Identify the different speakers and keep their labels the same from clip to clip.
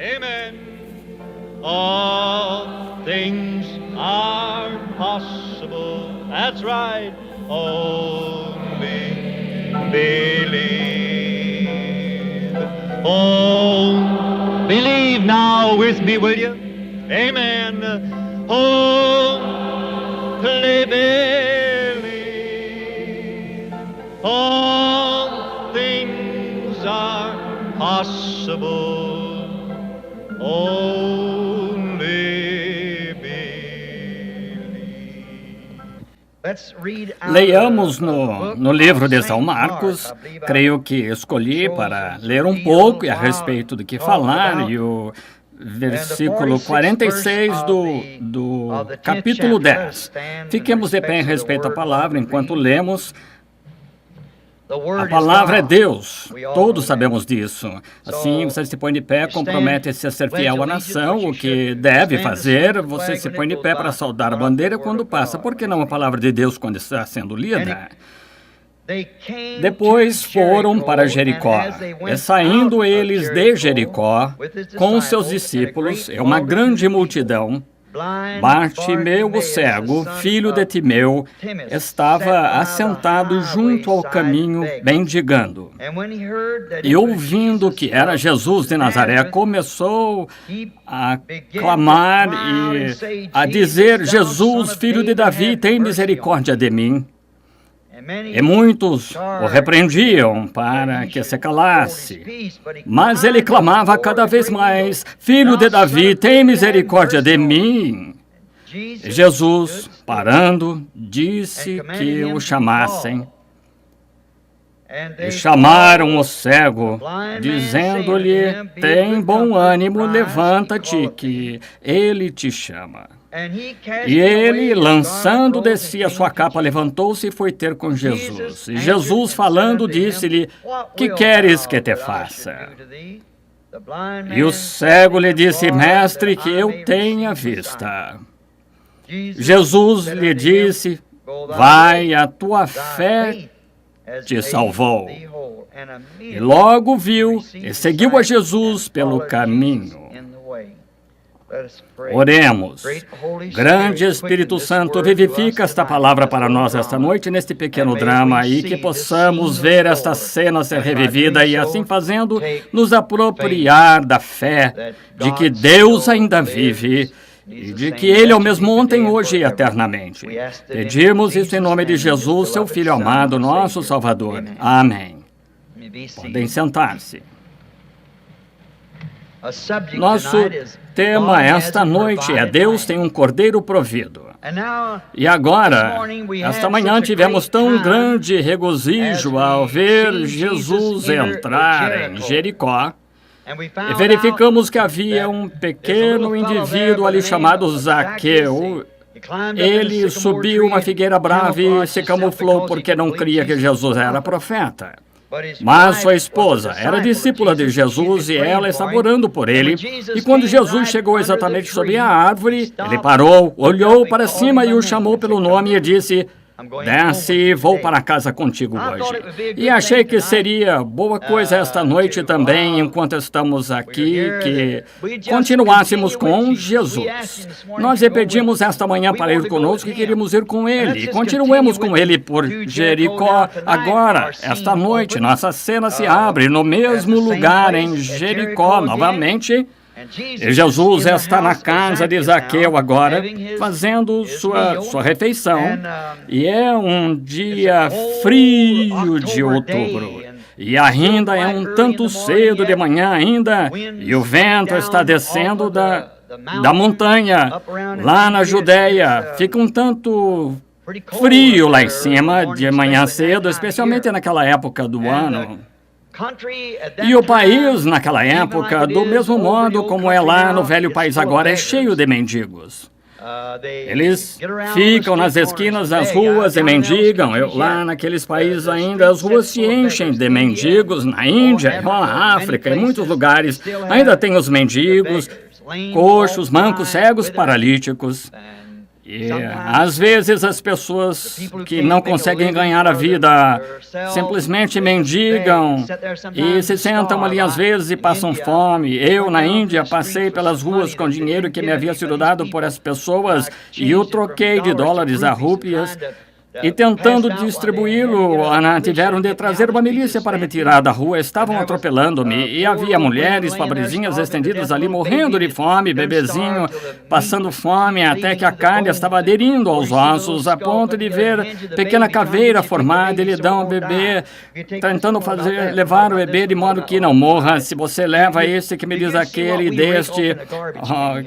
Speaker 1: Amen. All things are possible. That's right. Only believe. Oh, believe now with me, will you? Amen. Only believe. All things are possible. Only believe.
Speaker 2: Leiamos no livro de São Marcos. Creio que escolhi para ler um pouco e a respeito do que falar, e o versículo 46 do capítulo 10. Fiquemos de pé em respeito à palavra enquanto lemos. A palavra é Deus, todos sabemos disso. Assim, você se põe de pé, compromete-se a ser fiel à nação, o que deve fazer. Você se põe de pé para saudar a bandeira quando passa. Por que não a palavra de Deus quando está sendo lida? Depois foram para Jericó, e saindo eles de Jericó, com seus discípulos e uma grande multidão, Bartimeu, o cego, filho de Timeu, estava assentado junto ao caminho, mendigando. E ouvindo que era Jesus de Nazaré, começou a clamar e a dizer: Jesus, filho de Davi, tem misericórdia de mim. E muitos o repreendiam para que se calasse. Mas ele clamava cada vez mais: Filho de Davi, tem misericórdia de mim. E Jesus, parando, disse que o chamassem. E chamaram o cego, dizendo-lhe: Tem bom ânimo, levanta-te, que ele te chama. E ele, lançando de si a sua capa, levantou-se e foi ter com Jesus. E Jesus, falando, disse-lhe: Que queres que te faça? E o cego lhe disse: Mestre, que eu tenha vista. Jesus lhe disse: Vai, a tua fé te salvou. E logo viu e seguiu a Jesus pelo caminho. Oremos. Grande Espírito Santo, vivifica esta palavra para nós esta noite, neste pequeno drama, e que possamos ver esta cena ser revivida e, assim fazendo, nos apropriar da fé de que Deus ainda vive e de que Ele é o mesmo ontem, hoje e eternamente. Pedimos isso em nome de Jesus, seu Filho amado, nosso Salvador. Amém. Podem sentar-se. Nosso tema esta noite é: Deus tem um cordeiro provido. E agora, esta manhã tivemos tão grande regozijo ao ver Jesus entrar em Jericó, e verificamos que havia um pequeno indivíduo ali chamado Zaqueu. Ele subiu uma figueira brava e se camuflou porque não cria que Jesus era profeta. Mas sua esposa era discípula de Jesus e ela estava orando por ele. E quando Jesus chegou exatamente sob a árvore, ele parou, olhou para cima e o chamou pelo nome e disse: Desce e vou para casa contigo hoje. E achei que seria boa coisa esta noite também, enquanto estamos aqui, que continuássemos com Jesus. Nós lhe pedimos esta manhã para ir conosco e queríamos ir com ele. E continuemos com ele por Jericó. Agora, esta noite, nossa cena se abre no mesmo lugar em Jericó novamente. E Jesus está na casa de Zaqueu agora, fazendo sua refeição. E é um dia frio de outubro. E ainda é um tanto cedo de manhã ainda. E o vento está descendo da montanha, lá na Judéia. Fica um tanto frio lá em cima de manhã cedo, especialmente naquela época do ano. E o país, naquela época, do mesmo modo como é lá no velho país agora, é cheio de mendigos. Eles ficam nas esquinas das ruas e mendigam. Lá naqueles países ainda as ruas se enchem de mendigos. Na Índia, na África, em muitos lugares, ainda tem os mendigos, coxos, mancos, cegos, paralíticos. E, às vezes, as pessoas que não conseguem ganhar a vida simplesmente mendigam e se sentam ali às vezes e passam fome. Eu, na Índia, passei pelas ruas com dinheiro que me havia sido dado por as pessoas e o troquei de dólares a rúpias. E tentando distribuí-lo, tiveram de trazer uma milícia para me tirar da rua. Estavam atropelando-me e havia mulheres pobrezinhas estendidas ali morrendo de fome, bebezinho passando fome, até que a carne estava aderindo aos ossos, a ponto de ver pequena caveira formada. Eles dão ao bebê, tentando levar o bebê de modo que não morra. Se você leva esse que me diz aquele e deste,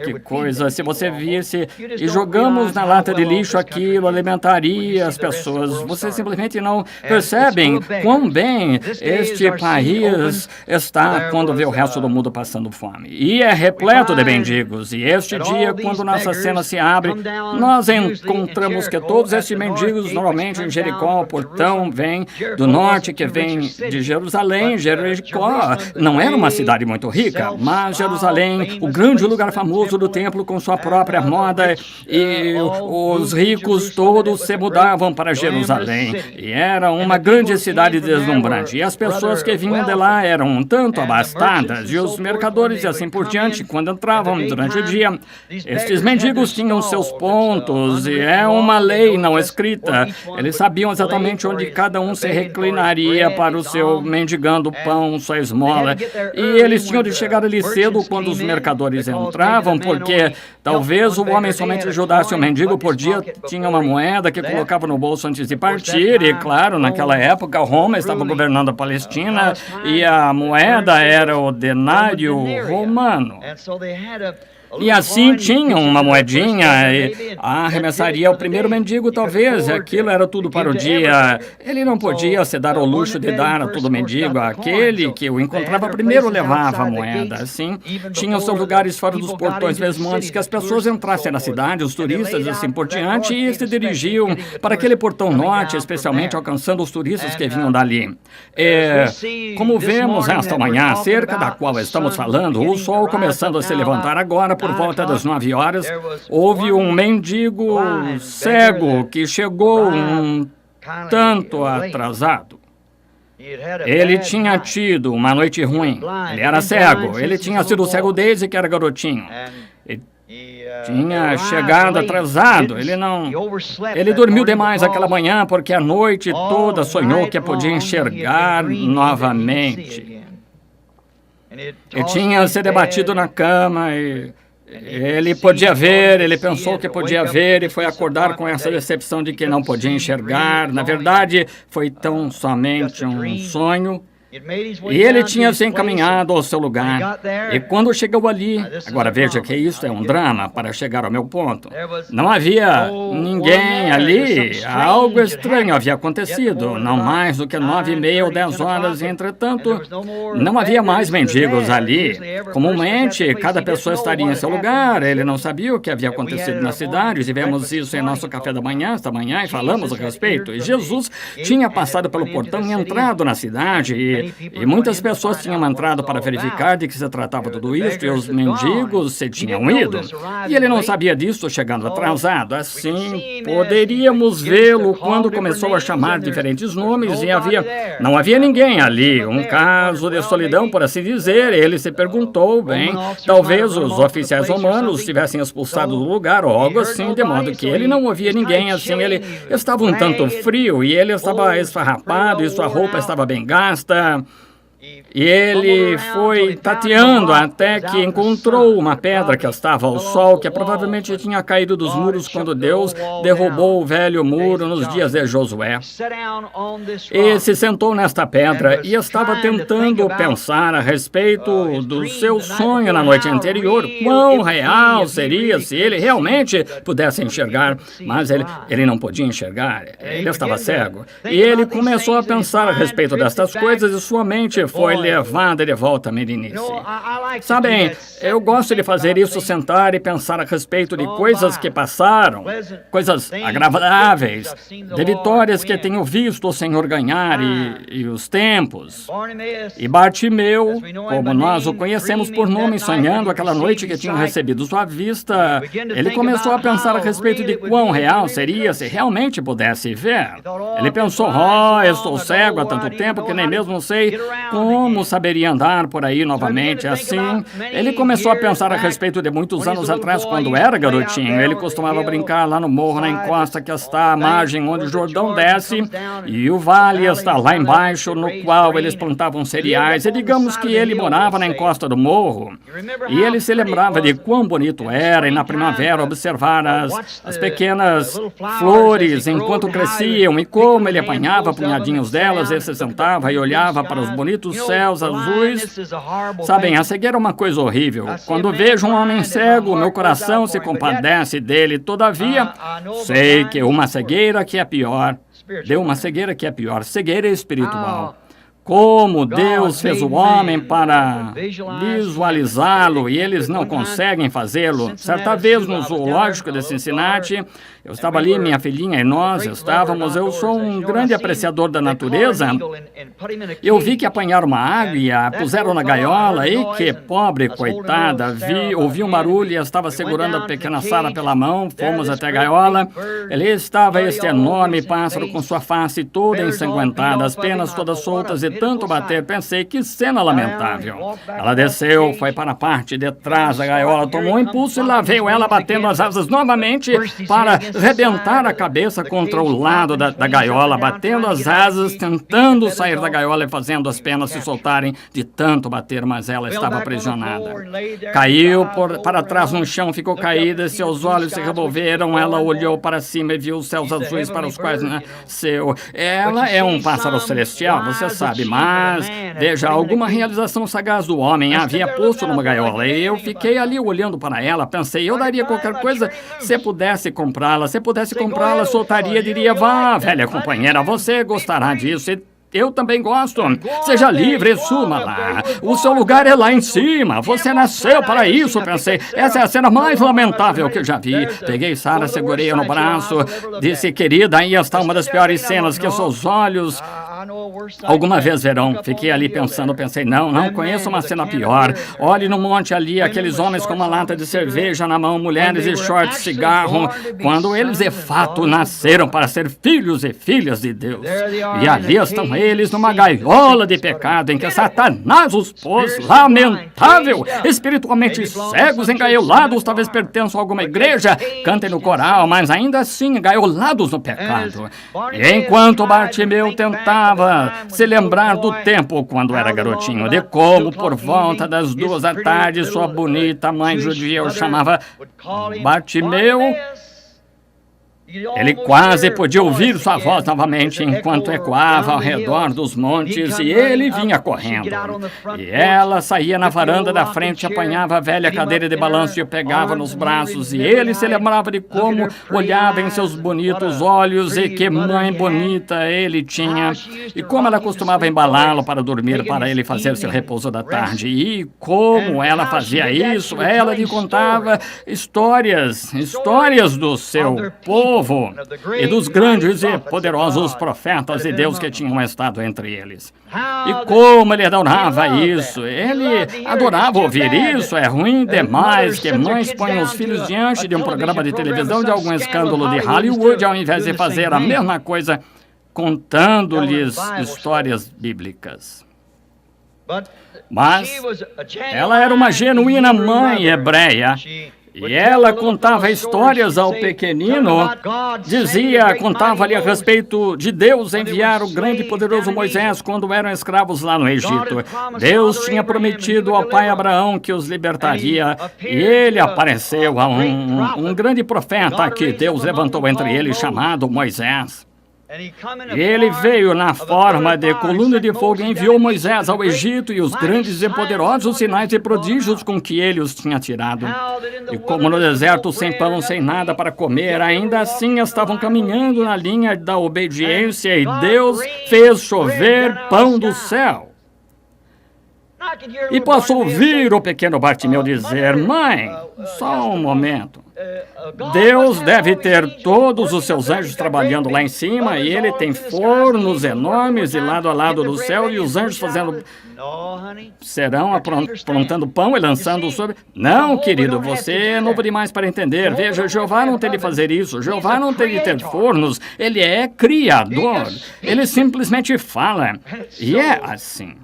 Speaker 2: que coisa, se você visse, e jogamos na lata de lixo aquilo, alimentaria as pessoas. Vocês simplesmente não percebem quão bem este país está quando vê o resto do mundo passando fome. E é repleto de mendigos. E este dia, quando nossa cena se abre, nós encontramos que todos estes mendigos, normalmente em Jericó, o portão vem do norte, que vem de Jerusalém. Jericó não era uma cidade muito rica, mas Jerusalém, o grande lugar famoso do templo com sua própria moda, e os ricos todos se mudavam para Jerusalém, e era uma grande cidade deslumbrante, e as pessoas que vinham de lá eram um tanto abastadas, e os mercadores e assim por diante, quando entravam durante o dia, estes mendigos tinham seus pontos, e é uma lei não escrita. Eles sabiam exatamente onde cada um se reclinaria para o seu mendigando pão, sua esmola, e eles tinham de chegar ali cedo quando os mercadores entravam, porque talvez o homem somente ajudasse o mendigo por dia, tinha uma moeda que colocava no bolso antes de partir, e claro, naquela época Roma estava governando a Palestina e a moeda era o denário romano. E assim tinham uma moedinha e arremessaria ao primeiro mendigo, talvez. Aquilo era tudo para o dia. Ele não podia se dar ao luxo de dar a todo mendigo. Aquele que o encontrava primeiro levava a moeda. Assim, tinham seus lugares fora dos portões, mesmo antes que as pessoas entrassem na cidade, os turistas e assim por diante, e se dirigiam para aquele portão norte, especialmente alcançando os turistas que vinham dali. Como vemos esta manhã, acerca da qual estamos falando, o sol começando a se levantar agora, por volta das 9 horas, houve um mendigo cego que chegou um tanto atrasado. Ele tinha tido uma noite ruim. Ele era cego. Ele tinha sido cego desde que era garotinho. Ele tinha chegado atrasado. Ele dormiu demais aquela manhã porque a noite toda sonhou que podia enxergar novamente. Ele tinha se debatido na cama e ele podia ver, ele pensou que podia ver e foi acordar com essa decepção de que não podia enxergar. Na verdade, foi tão somente um sonho. E ele tinha se encaminhado ao seu lugar. E quando chegou ali, agora veja que isso é um drama para chegar ao meu ponto. Não havia ninguém ali. Algo estranho havia acontecido. Não mais do que 9:30 ou 10 horas. E, entretanto, não havia mais mendigos ali. Comumente, cada pessoa estaria em seu lugar. Ele não sabia o que havia acontecido na cidade. Tivemos isso em nosso café da manhã, esta manhã, e falamos a respeito. E Jesus tinha passado pelo portão e entrado na cidade. E muitas pessoas tinham entrado para verificar de que se tratava tudo isso, e os mendigos se tinham ido. E ele não sabia disso chegando atrasado. Assim, poderíamos vê-lo quando começou a chamar diferentes nomes e não havia ninguém ali. Um caso de solidão, por assim dizer. Ele se perguntou, bem, talvez os oficiais romanos tivessem expulsado do lugar ou algo assim, de modo que ele não ouvia ninguém. Assim, ele estava um tanto frio e ele estava esfarrapado e sua roupa estava bem gasta. E ele foi tateando até que encontrou uma pedra que estava ao sol, que provavelmente tinha caído dos muros quando Deus derrubou o velho muro nos dias de Josué. E se sentou nesta pedra e estava tentando pensar a respeito do seu sonho na noite anterior. Quão real seria se ele realmente pudesse enxergar, mas ele não podia enxergar, ele estava cego. E ele começou a pensar a respeito destas coisas e sua mente foi levada de volta à meninice. Sabem, eu gosto de fazer isso, sentar e pensar a respeito de coisas que passaram, coisas agradáveis, de vitórias que tenho visto o Senhor ganhar e os tempos. E Bartimeu, como nós o conhecemos por nome, sonhando aquela noite que tinha recebido sua vista, ele começou a pensar a respeito de quão real seria se realmente pudesse ver. Ele pensou, estou cego há tanto tempo que nem mesmo sei como saberia andar por aí novamente. Assim, ele começou a pensar a respeito de muitos anos atrás, quando era garotinho. Ele costumava brincar lá no morro, na encosta que está à margem onde o Jordão desce, e o vale está lá embaixo, no qual eles plantavam cereais. E digamos que ele morava na encosta do morro, e ele se lembrava de quão bonito era, e na primavera observar as pequenas flores enquanto cresciam, e como ele apanhava punhadinhos delas e se sentava e olhava para os bonitos céus azuis. Sabem, a cegueira é uma coisa horrível. Quando vejo um homem cego, meu coração se compadece dele. Todavia, sei que uma cegueira que é pior, cegueira espiritual. Como Deus fez o homem para visualizá-lo e eles não conseguem fazê-lo. Certa vez no zoológico de Cincinnati, eu estava ali, minha filhinha e nós estávamos. Eu sou um grande apreciador da natureza. Eu vi que apanharam uma águia e a puseram na gaiola e que pobre coitada, ouvi um barulho e estava segurando a pequena Sara pela mão. Fomos até a gaiola. Ali estava este enorme pássaro com sua face toda ensanguentada, as penas todas soltas e tanto bater. Pensei, que cena lamentável. Ela desceu, foi para a parte de trás da gaiola, tomou um impulso e lá veio ela batendo as asas novamente para rebentar a cabeça contra o lado da gaiola, batendo as asas, tentando sair da gaiola e fazendo as penas se soltarem de tanto bater, mas ela estava aprisionada. Caiu para trás no chão, ficou caída, seus olhos se revolveram, ela olhou para cima e viu os céus azuis para os quais nasceu. Ela é um pássaro celestial, você sabe, mas, veja, alguma realização sagaz do homem havia posto numa gaiola, e eu fiquei ali olhando para ela, pensei, eu daria qualquer coisa se pudesse comprá-la, soltaria, diria, vá, velha companheira, você gostará disso, e eu também gosto. Seja livre, suma lá. O seu lugar é lá em cima. Você nasceu para isso, pensei. Essa é a cena mais lamentável que eu já vi. Peguei Sara, segurei-a no braço, disse, querida, aí está uma das piores cenas que seus olhos alguma vez verão. Fiquei ali pensando, pensei, não conheço uma cena pior. Olhe no monte ali, aqueles homens com uma lata de cerveja na mão, mulheres e shorts, cigarro, quando eles de fato nasceram para ser filhos e filhas de Deus. E ali estão eles numa gaiola de pecado em que Satanás os pôs, lamentável, espiritualmente cegos, engaiolados, talvez pertençam a alguma igreja, cantem no coral, mas ainda assim engaiolados no pecado. E enquanto Bartimeu tentava se lembrar do tempo quando era garotinho, de como por volta das 14h sua bonita mãe judia o chamava Bartimeu, ele quase podia ouvir sua voz novamente enquanto ecoava ao redor dos montes, e ele vinha correndo. E ela saía na varanda da frente, apanhava a velha cadeira de balanço e o pegava nos braços, e ele se lembrava de como olhava em seus bonitos olhos e que mãe bonita ele tinha, e como ela costumava embalá-lo para dormir, para ele fazer seu repouso da tarde. E como ela fazia isso, ela lhe contava histórias do seu povo e dos grandes e poderosos profetas de Deus que tinham estado entre eles. E como ele adorava isso, ele adorava ouvir isso. É ruim demais que mães ponham os filhos diante de um programa de televisão de algum escândalo de Hollywood, ao invés de fazer a mesma coisa, contando-lhes histórias bíblicas. Mas ela era uma genuína mãe hebreia. E ela contava histórias ao pequenino, contava-lhe a respeito de Deus enviar o grande e poderoso Moisés quando eram escravos lá no Egito. Deus tinha prometido ao pai Abraão que os libertaria, e ele apareceu a um grande profeta que Deus levantou entre eles, chamado Moisés. E ele veio na forma de coluna de fogo e enviou Moisés ao Egito e os grandes e poderosos sinais e prodígios com que ele os tinha tirado. E como no deserto, sem pão, sem nada para comer, ainda assim estavam caminhando na linha da obediência, e Deus fez chover pão do céu. E posso ouvir o pequeno Bartimeu dizer: mãe, só um momento. Deus deve ter todos os seus anjos trabalhando lá em cima e ele tem fornos enormes e lado a lado do céu e os anjos serão aprontando pão e lançando sobre... Não, querido, você é novo demais para entender. Veja, Jeová não tem de fazer isso. Jeová não tem de ter fornos. Ele é criador. Ele simplesmente fala. E é assim.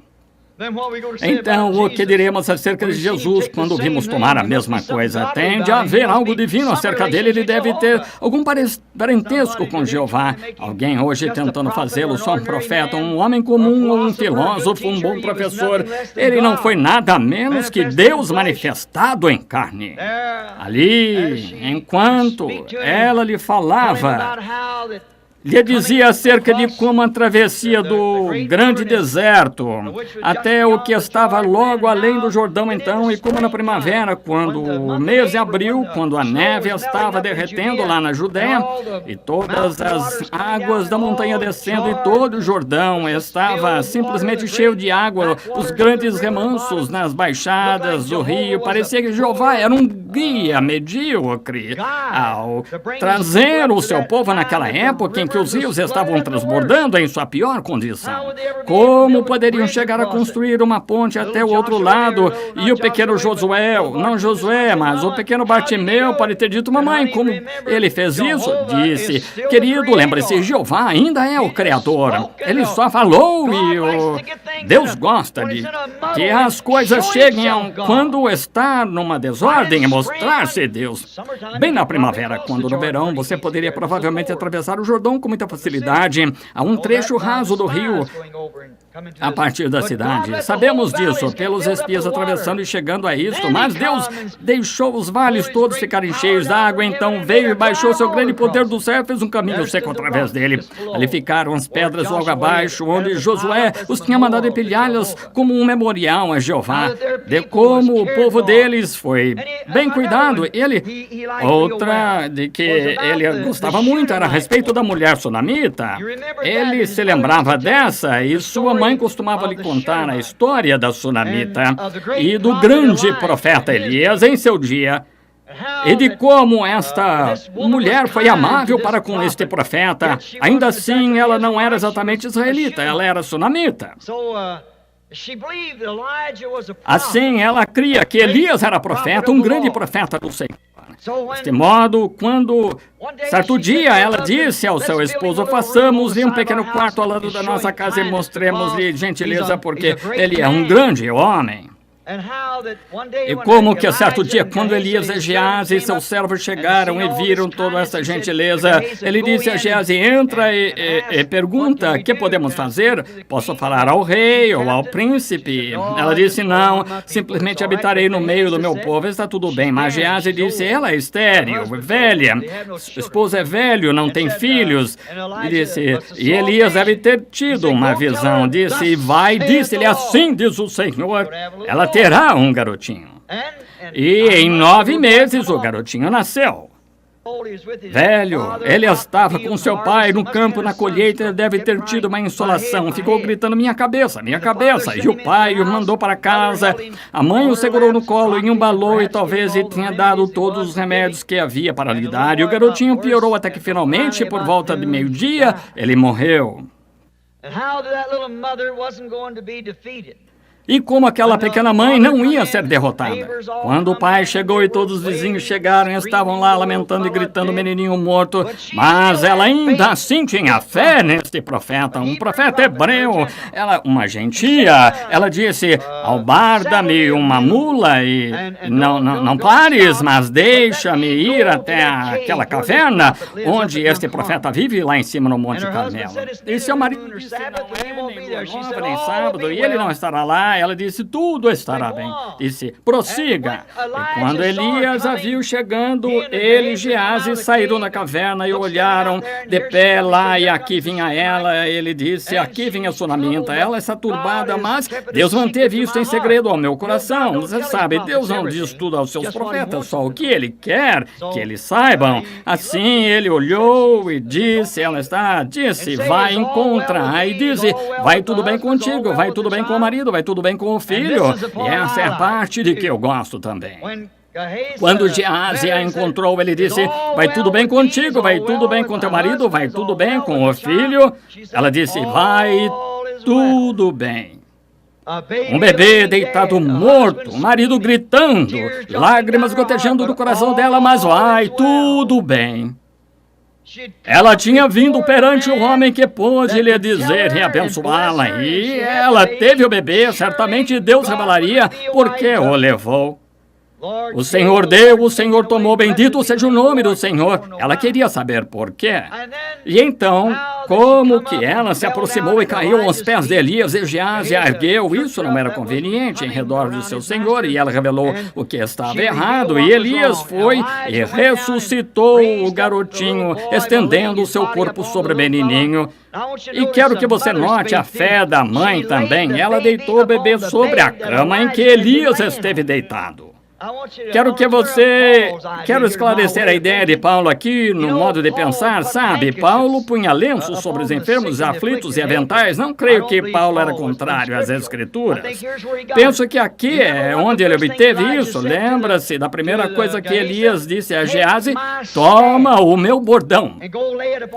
Speaker 2: Então, o que diremos acerca de Jesus quando vimos tomar a mesma coisa? Tem de haver algo divino acerca dele, ele deve ter algum parentesco com Jeová. Alguém hoje tentando fazê-lo só um profeta, um homem comum, um filósofo, um bom professor. Ele não foi nada menos que Deus manifestado em carne. Ali, enquanto ela lhe falava, lhe dizia acerca de como a travessia do grande deserto até o que estava logo além do Jordão então, e como na primavera, quando o mês de abril, quando a neve estava derretendo lá na Judéia, e todas as águas da montanha descendo, e todo o Jordão estava simplesmente cheio de água, os grandes remansos nas baixadas do rio, parecia que Jeová era um guia medíocre ao trazer o seu povo naquela época em que os rios estavam transbordando em sua pior condição. Como poderiam chegar a construir uma ponte até o outro lado? E o pequeno Josué, não Josué, mas o pequeno Bartimeu pode ter dito: mamãe, como ele fez isso? Disse: querido, lembre-se, Jeová ainda é o Criador. Ele só falou e Deus gosta de que as coisas cheguem quando está numa desordem e mostrar-se Deus. Bem na primavera, quando no verão você poderia provavelmente atravessar o Jordão com muita facilidade a um trecho raso do rio a partir da cidade. Sabemos disso pelos espias atravessando e chegando a isto, mas Deus deixou os vales todos ficarem cheios d'água, então veio e baixou seu grande poder do céu e fez um caminho seco através dele. Ali ficaram as pedras logo abaixo, onde Josué os tinha mandado empilhá-las como um memorial a Jeová, de como o povo deles foi bem cuidado. Outra de que ele gostava muito era a respeito da mulher sunamita. Ele se lembrava dessa e sua mãe costumava lhe contar a história da sunamita e do grande profeta Elias em seu dia, e de como esta mulher foi amável para com este profeta. Ainda assim, ela não era exatamente israelita, ela era sunamita. Assim, ela cria que Elias era profeta, um grande profeta do Senhor. Deste modo, quando certo dia ela disse ao seu esposo: façamos-lhe um pequeno quarto ao lado da nossa casa e mostremos-lhe gentileza, porque ele é um grande homem. E como que a certo dia, quando Elias e Geazi e seus servos chegaram e viram toda essa gentileza, ele disse a Geazi: entra e pergunta, o que podemos fazer? Posso falar ao rei ou ao príncipe? Ela disse: não, simplesmente habitarei no meio do meu povo, está tudo bem. Mas Geazi disse: ela é estéril, velha, esposo é velho, não tem filhos. E disse: e Elias deve ter tido uma visão. Disse: vai, disse-lhe, assim diz o Senhor, ela terá um garotinho. E em 9 meses o garotinho nasceu. Velho, ele estava com seu pai no campo na colheita, deve ter tido uma insolação. Ficou gritando: minha cabeça, minha cabeça. E o pai o mandou para casa. A mãe o segurou no colo e embalou, e talvez ele tenha dado todos os remédios que havia para lhe dar. E o garotinho piorou até que finalmente, por volta de meio-dia, ele morreu. E como aquela pequena mãe não ia ser derrotada. Quando o pai chegou e todos os vizinhos chegaram e estavam lá lamentando e gritando: menininho morto. Mas ela ainda assim tinha fé neste profeta, um profeta hebreu. Ela, uma gentia, ela disse: albarda-me uma mula e não pares, mas deixa-me ir até aquela caverna onde este profeta vive, lá em cima no Monte Carmelo. E seu marido disse: não é nem lua nova, nem sábado, e ele não estará lá. Ela disse: tudo estará bem. Disse: prossiga. E quando Elias a viu chegando, ele e Geazi saíram da caverna e olharam de pé lá, e aqui vinha ela. Ele disse: aqui vinha a sunamita. Ela está turbada, mas Deus manteve isso em segredo ao meu coração. Você sabe, Deus não diz tudo aos seus profetas, só o que ele quer que eles saibam. Assim ele olhou e disse: disse, vai, encontra. Aí disse: vai tudo bem contigo, vai tudo bem com o marido, vai tudo tudo bem com o filho. E essa é a parte de que eu gosto também. Quando Geazi a encontrou, ele disse, vai tudo bem contigo, vai tudo bem com teu marido, vai tudo bem com o filho? Ela disse, vai tudo bem. Um bebê deitado morto, o marido gritando, lágrimas gotejando do coração dela, mas vai tudo bem. Ela tinha vindo perante o homem que pôde lhe dizer e abençoá-la, e ela teve o bebê, certamente Deus revelaria por que o levou. O Senhor deu, o Senhor tomou, bendito seja o nome do Senhor. Ela queria saber por quê. E então, como que ela se aproximou e caiu aos pés de Elias, e Geazi a ergueu. Isso não era conveniente em redor de seu senhor, e ela revelou o que estava errado. E Elias foi e ressuscitou o garotinho, estendendo o seu corpo sobre o menininho. E quero que você note a fé da mãe também. Ela deitou o bebê sobre a cama em que Elias esteve deitado. Quero esclarecer a ideia de Paulo aqui no modo de pensar, sabe? Paulo punha lenços sobre os enfermos, aflitos e aventais. Não creio que Paulo era contrário às Escrituras. Penso que aqui é onde ele obteve isso. Lembra-se da primeira coisa que Elias disse a Geazi? Toma o meu bordão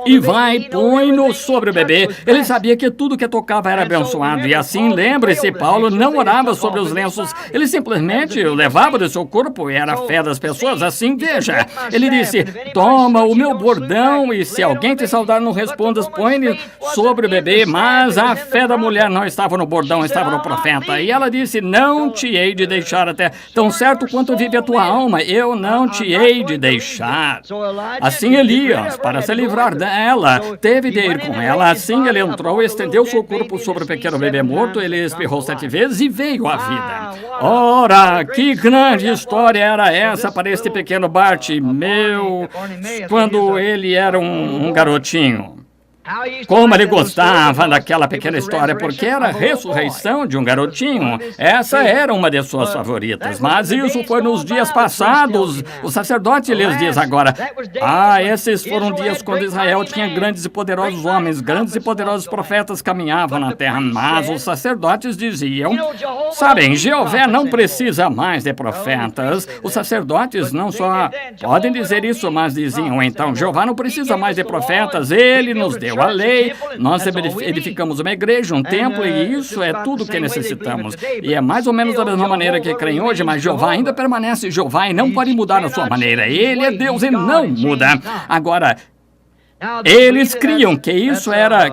Speaker 2: e vai, põe-no sobre o bebê. Ele sabia que tudo que tocava era abençoado. E assim, lembre-se, Paulo não orava sobre os lenços. Ele simplesmente o levava de seu corpo, e era a fé das pessoas. Assim, veja, ele disse, toma o meu bordão e se alguém te saudar, não respondas, põe-lhe sobre o bebê. Mas a fé da mulher não estava no bordão, estava no profeta. E ela disse, não te hei de deixar até tão certo quanto vive a tua alma, eu não te hei de deixar. Assim Elias, para se livrar dela, teve de ir com ela. Assim ele entrou, estendeu seu corpo sobre o pequeno bebê morto, ele espirrou 7 vezes e veio à vida. Ora, que grande história era essa para este pequeno Bartimeu, quando ele era um garotinho. Como ele gostava daquela pequena história, porque era a ressurreição de um garotinho. Essa era uma de suas favoritas. Mas isso foi nos dias passados. O sacerdote lhes diz agora, esses foram dias quando Israel tinha grandes e poderosos homens, grandes e poderosos profetas caminhavam na terra. Mas os sacerdotes diziam, sabem, Jeová não precisa mais de profetas. Os sacerdotes não só podem dizer isso, mas diziam, então, Jeová não precisa mais de profetas, ele nos deu a lei, nós edificamos uma igreja, um templo, e isso é tudo que necessitamos. E é mais ou menos da mesma maneira que creem hoje, mas Jeová ainda permanece Jeová e não pode mudar a sua maneira. Ele é Deus e não muda. Agora, eles criam que isso era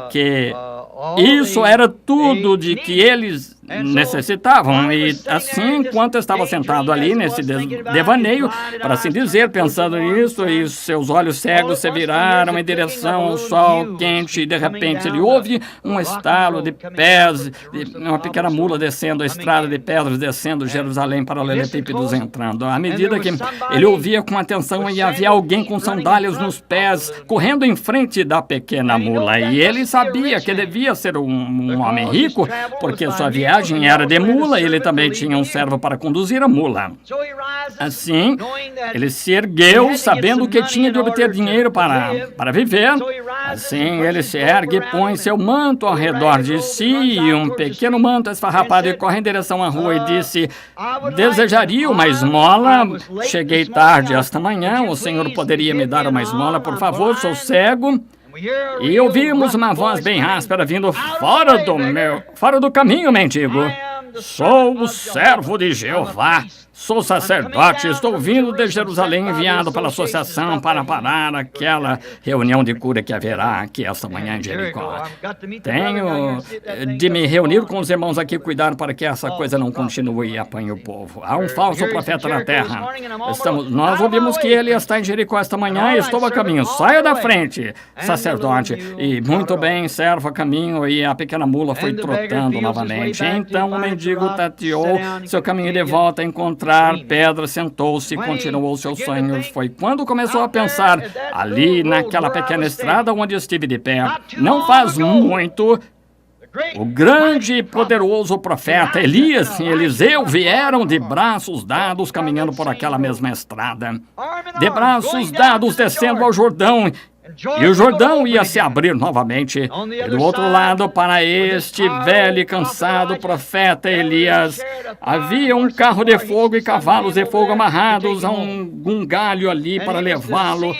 Speaker 2: tudo de que eles necessitavam. E assim, enquanto estava sentado ali nesse devaneio, para assim dizer, pensando nisso, e seus olhos cegos se viraram em direção ao sol quente, e de repente ele ouve um estalo de pés, uma pequena mula descendo a estrada de pedras, descendo Jerusalém, paralelepípedos entrando. À medida que ele ouvia com atenção, e havia alguém com sandálias nos pés, correndo em frente da pequena mula. E ele sabia que devia ser um homem rico, porque sua viagem era de mula, e ele também tinha um servo para conduzir a mula. Assim, ele se ergueu, sabendo que tinha de obter dinheiro para viver. Assim, ele se ergue, põe seu manto ao redor de si, um pequeno manto esfarrapado, e corre em direção à rua e disse, desejaria uma esmola? Cheguei tarde esta manhã, o senhor poderia me dar uma esmola, por favor, sou cego. E ouvimos uma voz bem áspera vindo, fora do caminho, mendigo. Sou o servo de Jeová. Sou sacerdote, estou vindo de Jerusalém, enviado pela associação para parar aquela reunião de cura que haverá aqui esta manhã em Jericó. Tenho de me reunir com os irmãos aqui, cuidar para que essa coisa não continue e apanhe o povo. Há um falso profeta na terra. Nós ouvimos que ele está em Jericó esta manhã e estou a caminho. Saia da frente, sacerdote. E muito bem, servo a caminho, e a pequena mula foi trotando novamente. Então o mendigo tateou seu caminho de volta a encontrar pedra, sentou-se e continuou seu sonho. Foi quando começou a pensar, ali naquela pequena estrada onde estive de pé, não faz muito, o grande e poderoso profeta Elias e Eliseu vieram de braços dados caminhando por aquela mesma estrada. De braços dados descendo ao Jordão. E o Jordão ia se abrir novamente. E do outro lado, para este velho e cansado profeta Elias, havia um carro de fogo e cavalos de fogo amarrados a um galho ali para levá-lo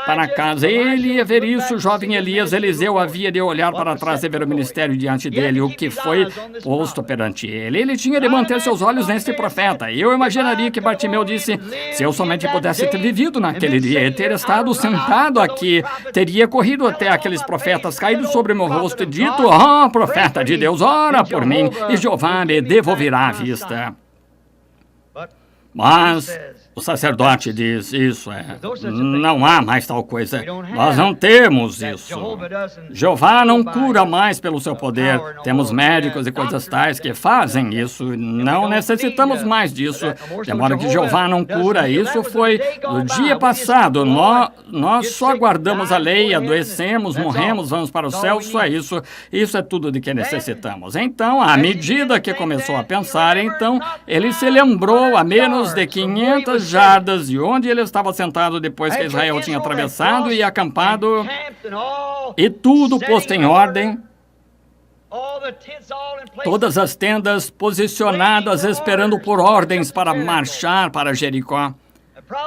Speaker 2: para casa. Ele ia ver isso, o jovem Elias. Eliseu havia de olhar para trás e ver o ministério diante dele, o que foi posto perante ele. Ele tinha de manter seus olhos neste profeta. E eu imaginaria que Bartimeu disse: se eu somente pudesse ter vivido naquele dia e ter estado sentado aqui, teria corrido até aqueles profetas, caído sobre o meu rosto e dito: ó, profeta de Deus, ora por mim, e Jeová me devolverá a vista. Mas o sacerdote diz: isso não há mais tal coisa. Nós não temos isso. Jeová não cura mais pelo seu poder. Temos médicos e coisas tais que fazem isso. Não necessitamos mais disso. De modo que Jeová não cura. Isso foi no dia passado. Nós só aguardamos a lei, adoecemos, morremos, vamos para o céu. Só isso. Isso é tudo de que necessitamos. Então, à medida que começou a pensar, então, ele se lembrou a menos de 500 jardas de onde ele estava sentado depois que Israel tinha atravessado e acampado, e tudo posto em ordem, todas as tendas posicionadas esperando por ordens para marchar para Jericó.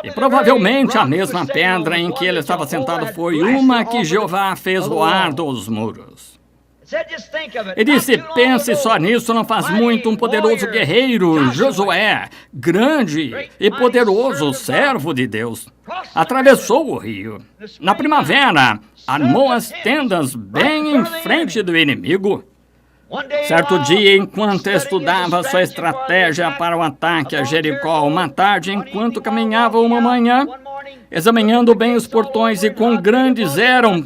Speaker 2: E provavelmente a mesma pedra em que ele estava sentado foi uma que Jeová fez roar dos muros. E disse: pense só nisso, não faz muito, um poderoso guerreiro, Josué, grande e poderoso servo de Deus, atravessou o rio. Na primavera, armou as tendas bem em frente do inimigo. Certo dia, enquanto estudava sua estratégia para o ataque a Jericó, uma tarde, enquanto caminhava uma manhã, examinando bem os portões e quão grandes eram,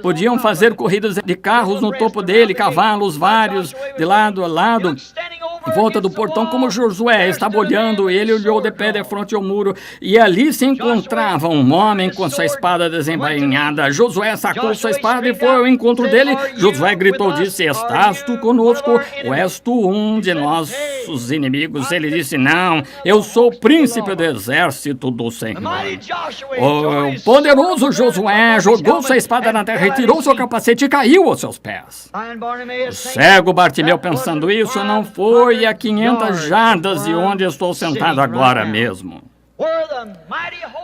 Speaker 2: podiam fazer corridas de carros no topo dele, cavalos vários, de lado a lado, em volta do portão, como Josué estava olhando. Ele olhou de pé de frente ao muro, e ali se encontrava um homem com sua espada desembainhada. Josué sacou sua espada e foi ao encontro dele. Josué gritou, disse: estás tu conosco, ou és tu um de nossos inimigos? Ele disse: não, eu sou o príncipe do exército do Senhor. O poderoso Josué jogou sua espada na terra, retirou seu capacete e caiu aos seus pés. O cego Bartimeu, pensando isso, não foi a 500 jardas de onde estou sentado agora mesmo,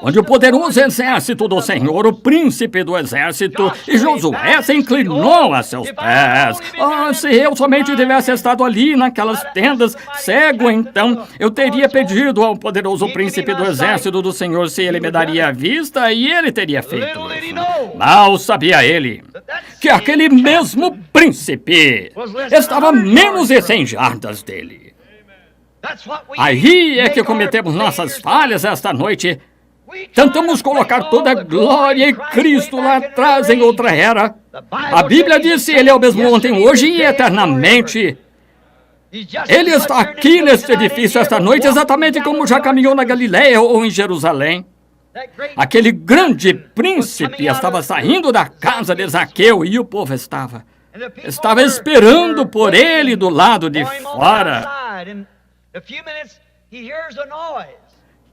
Speaker 2: onde o poderoso exército do Senhor, o príncipe do exército, e Josué se inclinou a seus pés. Se eu somente tivesse estado ali naquelas tendas, cego, então eu teria pedido ao poderoso príncipe do exército do Senhor se ele me daria a vista, e ele teria feito isso. Mal sabia ele que aquele mesmo príncipe estava a menos de 100 jardas dele. Aí é que cometemos nossas falhas esta noite. Tentamos colocar toda a glória em Cristo lá atrás em outra era. A Bíblia disse: Ele é o mesmo ontem, hoje e eternamente. Ele está aqui neste edifício esta noite, exatamente como já caminhou na Galileia ou em Jerusalém. Aquele grande príncipe estava saindo da casa de Zaqueu e o povo estava esperando por ele do lado de fora.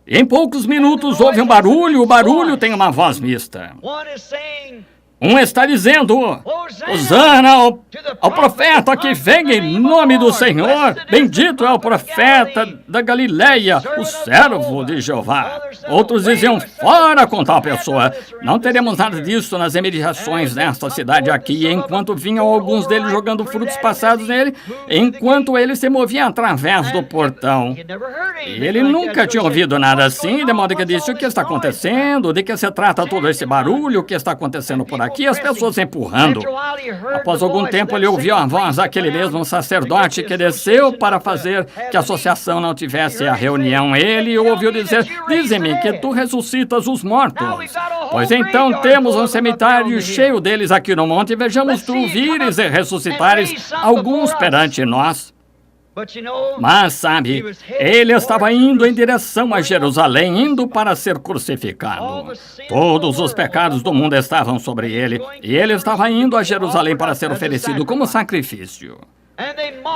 Speaker 2: Em poucos minutos houve um barulho. O barulho tem uma voz mista. Um está dizendo: Hosana ao profeta que vem em nome do Senhor. Bendito é o profeta da Galileia, o servo de Jeová. Outros diziam: fora com tal pessoa. Não teremos nada disso nas imediações desta cidade aqui. Enquanto vinham alguns deles jogando frutos passados nele, enquanto ele se movia através do portão. E ele nunca tinha ouvido nada assim, de modo que disse: o que está acontecendo? De que se trata todo esse barulho? O que está acontecendo por aqui? As pessoas empurrando. Após algum tempo, ele ouviu a voz daquele mesmo sacerdote que desceu para fazer que a associação não tivesse a reunião. Ele ouviu dizer: dize-me que tu ressuscitas os mortos. Pois então temos um cemitério cheio deles aqui no monte, e vejamos tu vires e ressuscitares alguns perante nós. Mas, sabe, ele estava indo em direção a Jerusalém, indo para ser crucificado. Todos os pecados do mundo estavam sobre ele, e ele estava indo a Jerusalém para ser oferecido como sacrifício.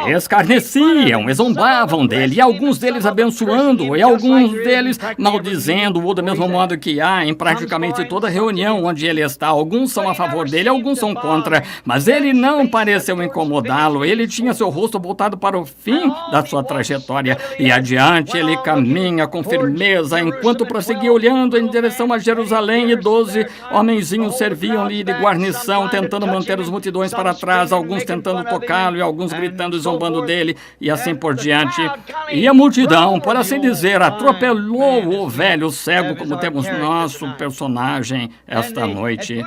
Speaker 2: Escarneciam e zombavam dele, e alguns deles abençoando, e alguns deles maldizendo-o, do mesmo modo que há em praticamente toda reunião onde ele está. Alguns são a favor dele, alguns são contra, mas ele não pareceu incomodá-lo. Ele tinha seu rosto voltado para o fim da sua trajetória, e adiante ele caminha com firmeza, enquanto prosseguia olhando em direção a Jerusalém, e 12 homenzinhos serviam-lhe de guarnição, tentando manter as multidões para trás, alguns tentando tocá-lo e alguns gritando e zombando dele, e assim por diante. E a multidão, por assim dizer, atropelou o velho cego, como temos nosso personagem esta noite.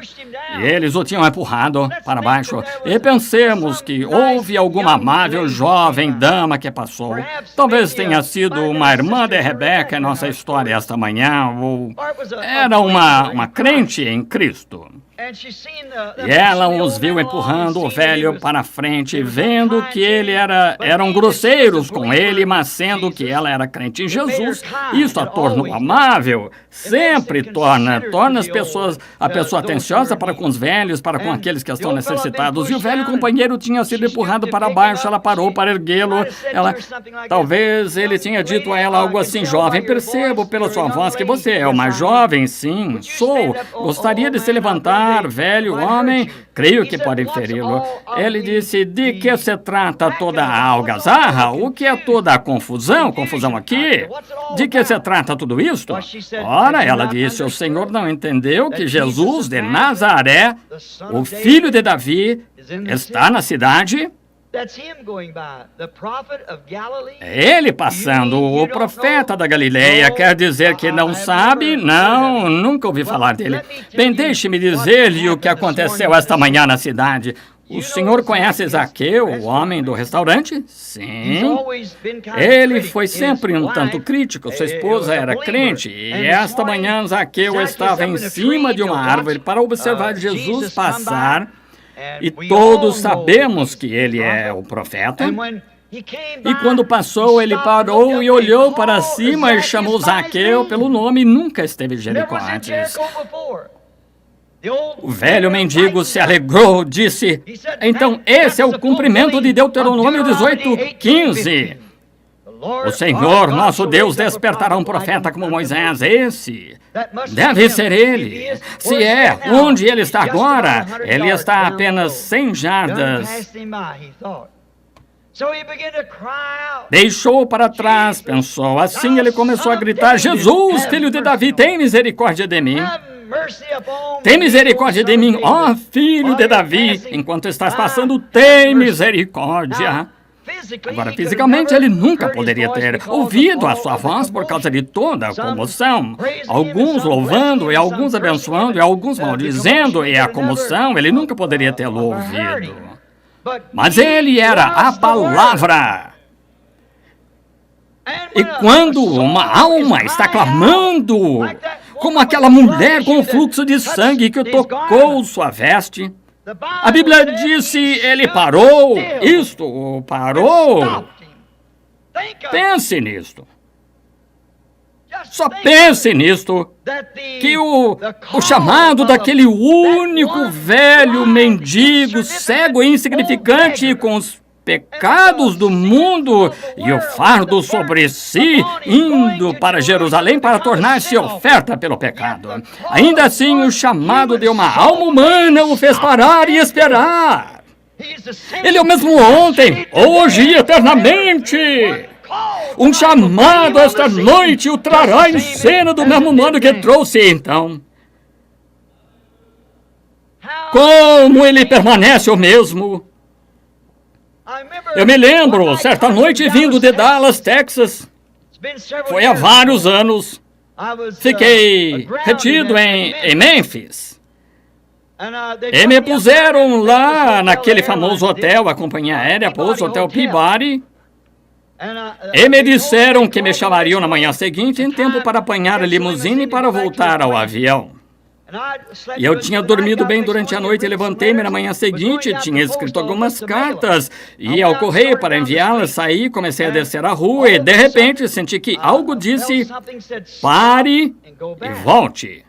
Speaker 2: E eles o tinham empurrado para baixo. E pensemos que houve alguma amável jovem dama que passou. Talvez tenha sido uma irmã de Rebeca em nossa história esta manhã, ou era uma crente em Cristo. E ela os viu empurrando o velho para frente, vendo que eram grosseiros com ele, mas sendo que ela era crente em Jesus, isso a tornou amável. Sempre torna a pessoa atenciosa para com os velhos, para com aqueles que estão necessitados. E o velho companheiro tinha sido empurrado para baixo, ela parou para erguê-lo. Talvez ele tinha dito a ela algo assim: jovem, percebo pela sua voz que você é uma jovem. Sim, sou. Gostaria de se levantar. Velho homem, creio que pode feri-lo. Ele disse: de que se trata toda a algazarra? O que é toda a confusão? Confusão aqui? De que se trata tudo isto? Ora, ela disse: o Senhor não entendeu que Jesus de Nazaré, o filho de Davi, está na cidade? É ele passando, o profeta da Galileia. Quer dizer que não sabe? Não, nunca ouvi falar dele. Bem, deixe-me dizer-lhe o que aconteceu esta manhã na cidade. O senhor conhece Zaqueu, o homem do restaurante? Sim. Ele foi sempre um tanto crítico. Sua esposa era crente. E esta manhã Zaqueu estava em cima de uma árvore para observar Jesus passar. E todos sabemos que ele é o profeta. E quando passou, ele parou e olhou para cima e chamou Zaqueu pelo nome, e nunca esteve em Jericó antes. O velho mendigo se alegrou, disse: então esse é o cumprimento de Deuteronômio 18:15. O Senhor, nosso Deus, despertará um profeta como Moisés. Esse deve ser ele. Se é, onde ele está agora? Ele está a apenas 100 jardas. Deixou para trás, pensou. Assim ele começou a gritar: Jesus, filho de Davi, tem misericórdia de mim. Tem misericórdia de mim, ó filho de Davi. Enquanto estás passando, tem misericórdia. Agora, fisicamente, ele nunca poderia ter ouvido a sua voz por causa de toda a comoção. Alguns louvando, e alguns abençoando, e alguns maldizendo, e a comoção, ele nunca poderia tê-lo ouvido. Mas ele era a palavra. E quando uma alma está clamando, como aquela mulher com o fluxo de sangue que tocou sua veste, a Bíblia disse: ele parou. Isto parou. Pense nisto. Só pense nisto, que o chamado daquele único velho mendigo, cego e insignificante, com os pecados do mundo e o fardo sobre si, indo para Jerusalém para tornar-se oferta pelo pecado. Ainda assim, o chamado de uma alma humana o fez parar e esperar. Ele é o mesmo ontem, hoje e eternamente. Um chamado esta noite o trará em cena do mesmo modo que trouxe então. Como ele permanece o mesmo. Eu me lembro, certa noite vindo de Dallas, Texas, foi há vários anos, fiquei retido em Memphis, e me puseram lá naquele famoso hotel, a companhia aérea pôs o Hotel Peabody, e me disseram que me chamariam na manhã seguinte em tempo para apanhar a limusine para voltar ao avião. E eu tinha dormido bem durante a noite e levantei-me na manhã seguinte, tinha escrito algumas cartas, ia ao correio para enviá-las, saí, comecei a descer a rua e, de repente, senti que algo disse: pare e volte.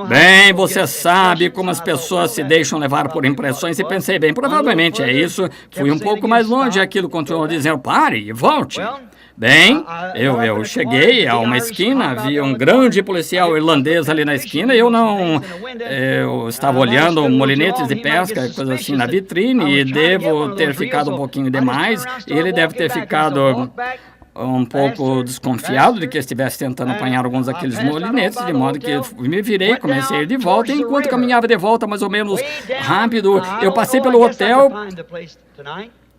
Speaker 2: Bem, você sabe como as pessoas se deixam levar por impressões e pensei, bem, provavelmente é isso. Fui um pouco mais longe e aquilo continuou dizendo, pare e volte. Bem, eu cheguei a uma esquina, havia um grande policial irlandês ali na esquina e eu estava olhando molinetes de pesca, coisa assim, na vitrine e devo ter ficado um pouquinho demais e ele deve ter ficado um pouco desconfiado de que eu estivesse tentando apanhar alguns daqueles molinetes, de modo que eu me virei, comecei a ir de volta, e enquanto caminhava de volta mais ou menos rápido, eu passei pelo hotel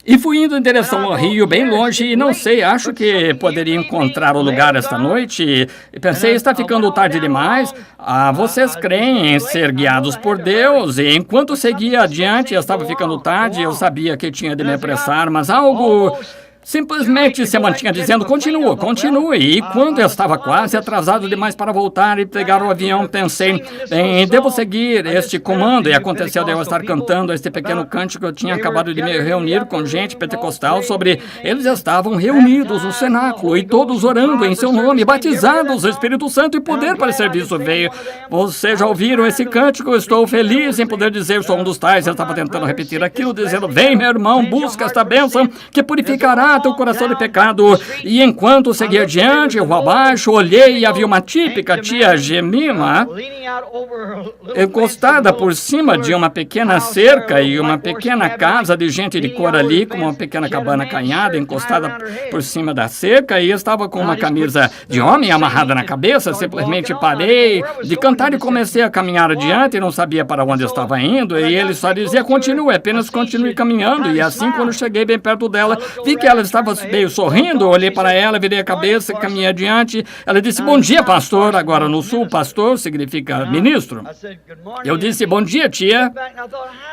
Speaker 2: e fui indo em direção ao rio, bem longe, e não sei, acho que poderia encontrar o lugar esta noite. E pensei, está ficando tarde demais. Vocês creem em ser guiados por Deus? E enquanto seguia adiante, estava ficando tarde, eu sabia que tinha de me apressar, mas algo simplesmente se mantinha dizendo, continua, continue. E quando eu estava quase atrasado demais para voltar e pegar o avião, pensei, bem, devo seguir este comando. E aconteceu de eu estar cantando este pequeno cântico. Eu tinha acabado de me reunir com gente pentecostal sobre... Eles estavam reunidos no cenáculo e todos orando em seu nome, batizados, o Espírito Santo e poder para o serviço veio. Vocês já ouviram esse cântico? Estou feliz em poder dizer, sou um dos tais. Eu estava tentando repetir aquilo, dizendo, vem, meu irmão, busca esta bênção que purificará teu coração de pecado. E enquanto seguia adiante, eu abaixo, olhei e havia uma típica tia Jemima encostada por cima de uma pequena cerca e uma pequena casa de gente de cor ali, com uma pequena cabana canhada encostada por cima da cerca, e estava com uma camisa de homem amarrada na cabeça. Simplesmente parei de cantar e comecei a caminhar adiante, não sabia para onde eu estava indo, e ele só dizia, continue, apenas continue caminhando. E assim, quando cheguei bem perto dela, vi que ela estava meio sorrindo, olhei para ela, virei a cabeça, caminhei adiante. Ela disse, bom dia, pastor. Agora no sul, pastor significa ministro. Eu disse, bom dia, tia.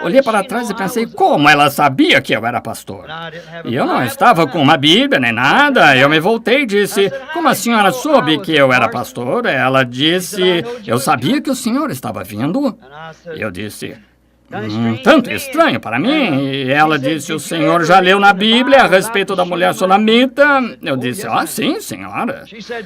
Speaker 2: Olhei para trás e pensei, como ela sabia que eu era pastor? E eu não estava com uma Bíblia nem nada. Eu me voltei e disse, como a senhora soube que eu era pastor? Ela disse, eu sabia que o senhor estava vindo. Eu disse, tanto estranho para mim. E ela disse, o senhor já leu na Bíblia a respeito da mulher sunamita? Eu disse, sim, senhora.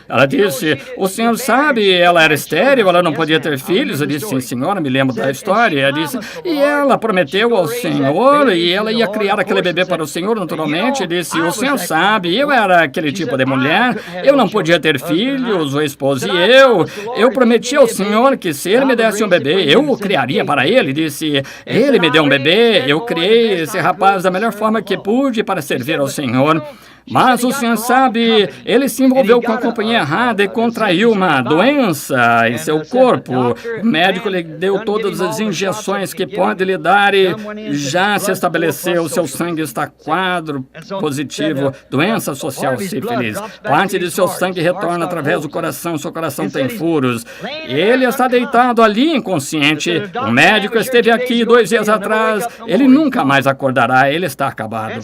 Speaker 2: Ela disse, o senhor sabe, ela era estéril, ela não podia ter filhos. Eu disse, sim, senhora, me lembro da história. Ela disse, e ela prometeu ao senhor, e ela ia criar aquele bebê para o senhor, naturalmente. Eu disse, o senhor sabe, eu era aquele tipo de mulher, eu não podia ter filhos, o esposo e eu prometi ao senhor que se ele me desse um bebê, eu o criaria para ele. Disse, ele me deu um bebê, eu criei esse rapaz da melhor forma que pude para servir ao Senhor. Mas o senhor sabe, ele se envolveu com a companhia errada e contraiu uma doença em seu corpo. O médico lhe deu todas as injeções que pode lhe dar e já se estabeleceu. Seu sangue está quadro positivo, doença social sífilis. Parte de seu sangue retorna através do coração, seu coração tem furos. Ele está deitado ali inconsciente. O médico esteve aqui 2 dias atrás. Ele nunca mais acordará, ele está acabado.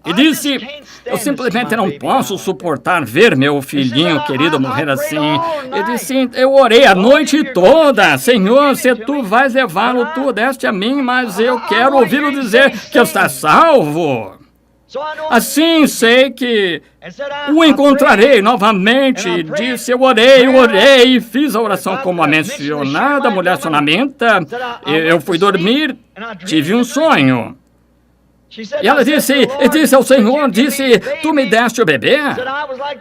Speaker 2: E disse, eu simplesmente não posso suportar ver meu filhinho querido morrer assim. E disse, eu orei a noite toda. Senhor, se tu vais levá-lo, tu deste a mim, mas eu quero ouvi-lo dizer que está salvo. Assim sei que o encontrarei novamente. Disse, eu orei e fiz a oração como a mencionada mulher sunamita. Eu fui dormir, tive um sonho. E ela disse ao Senhor, tu me deste o bebê?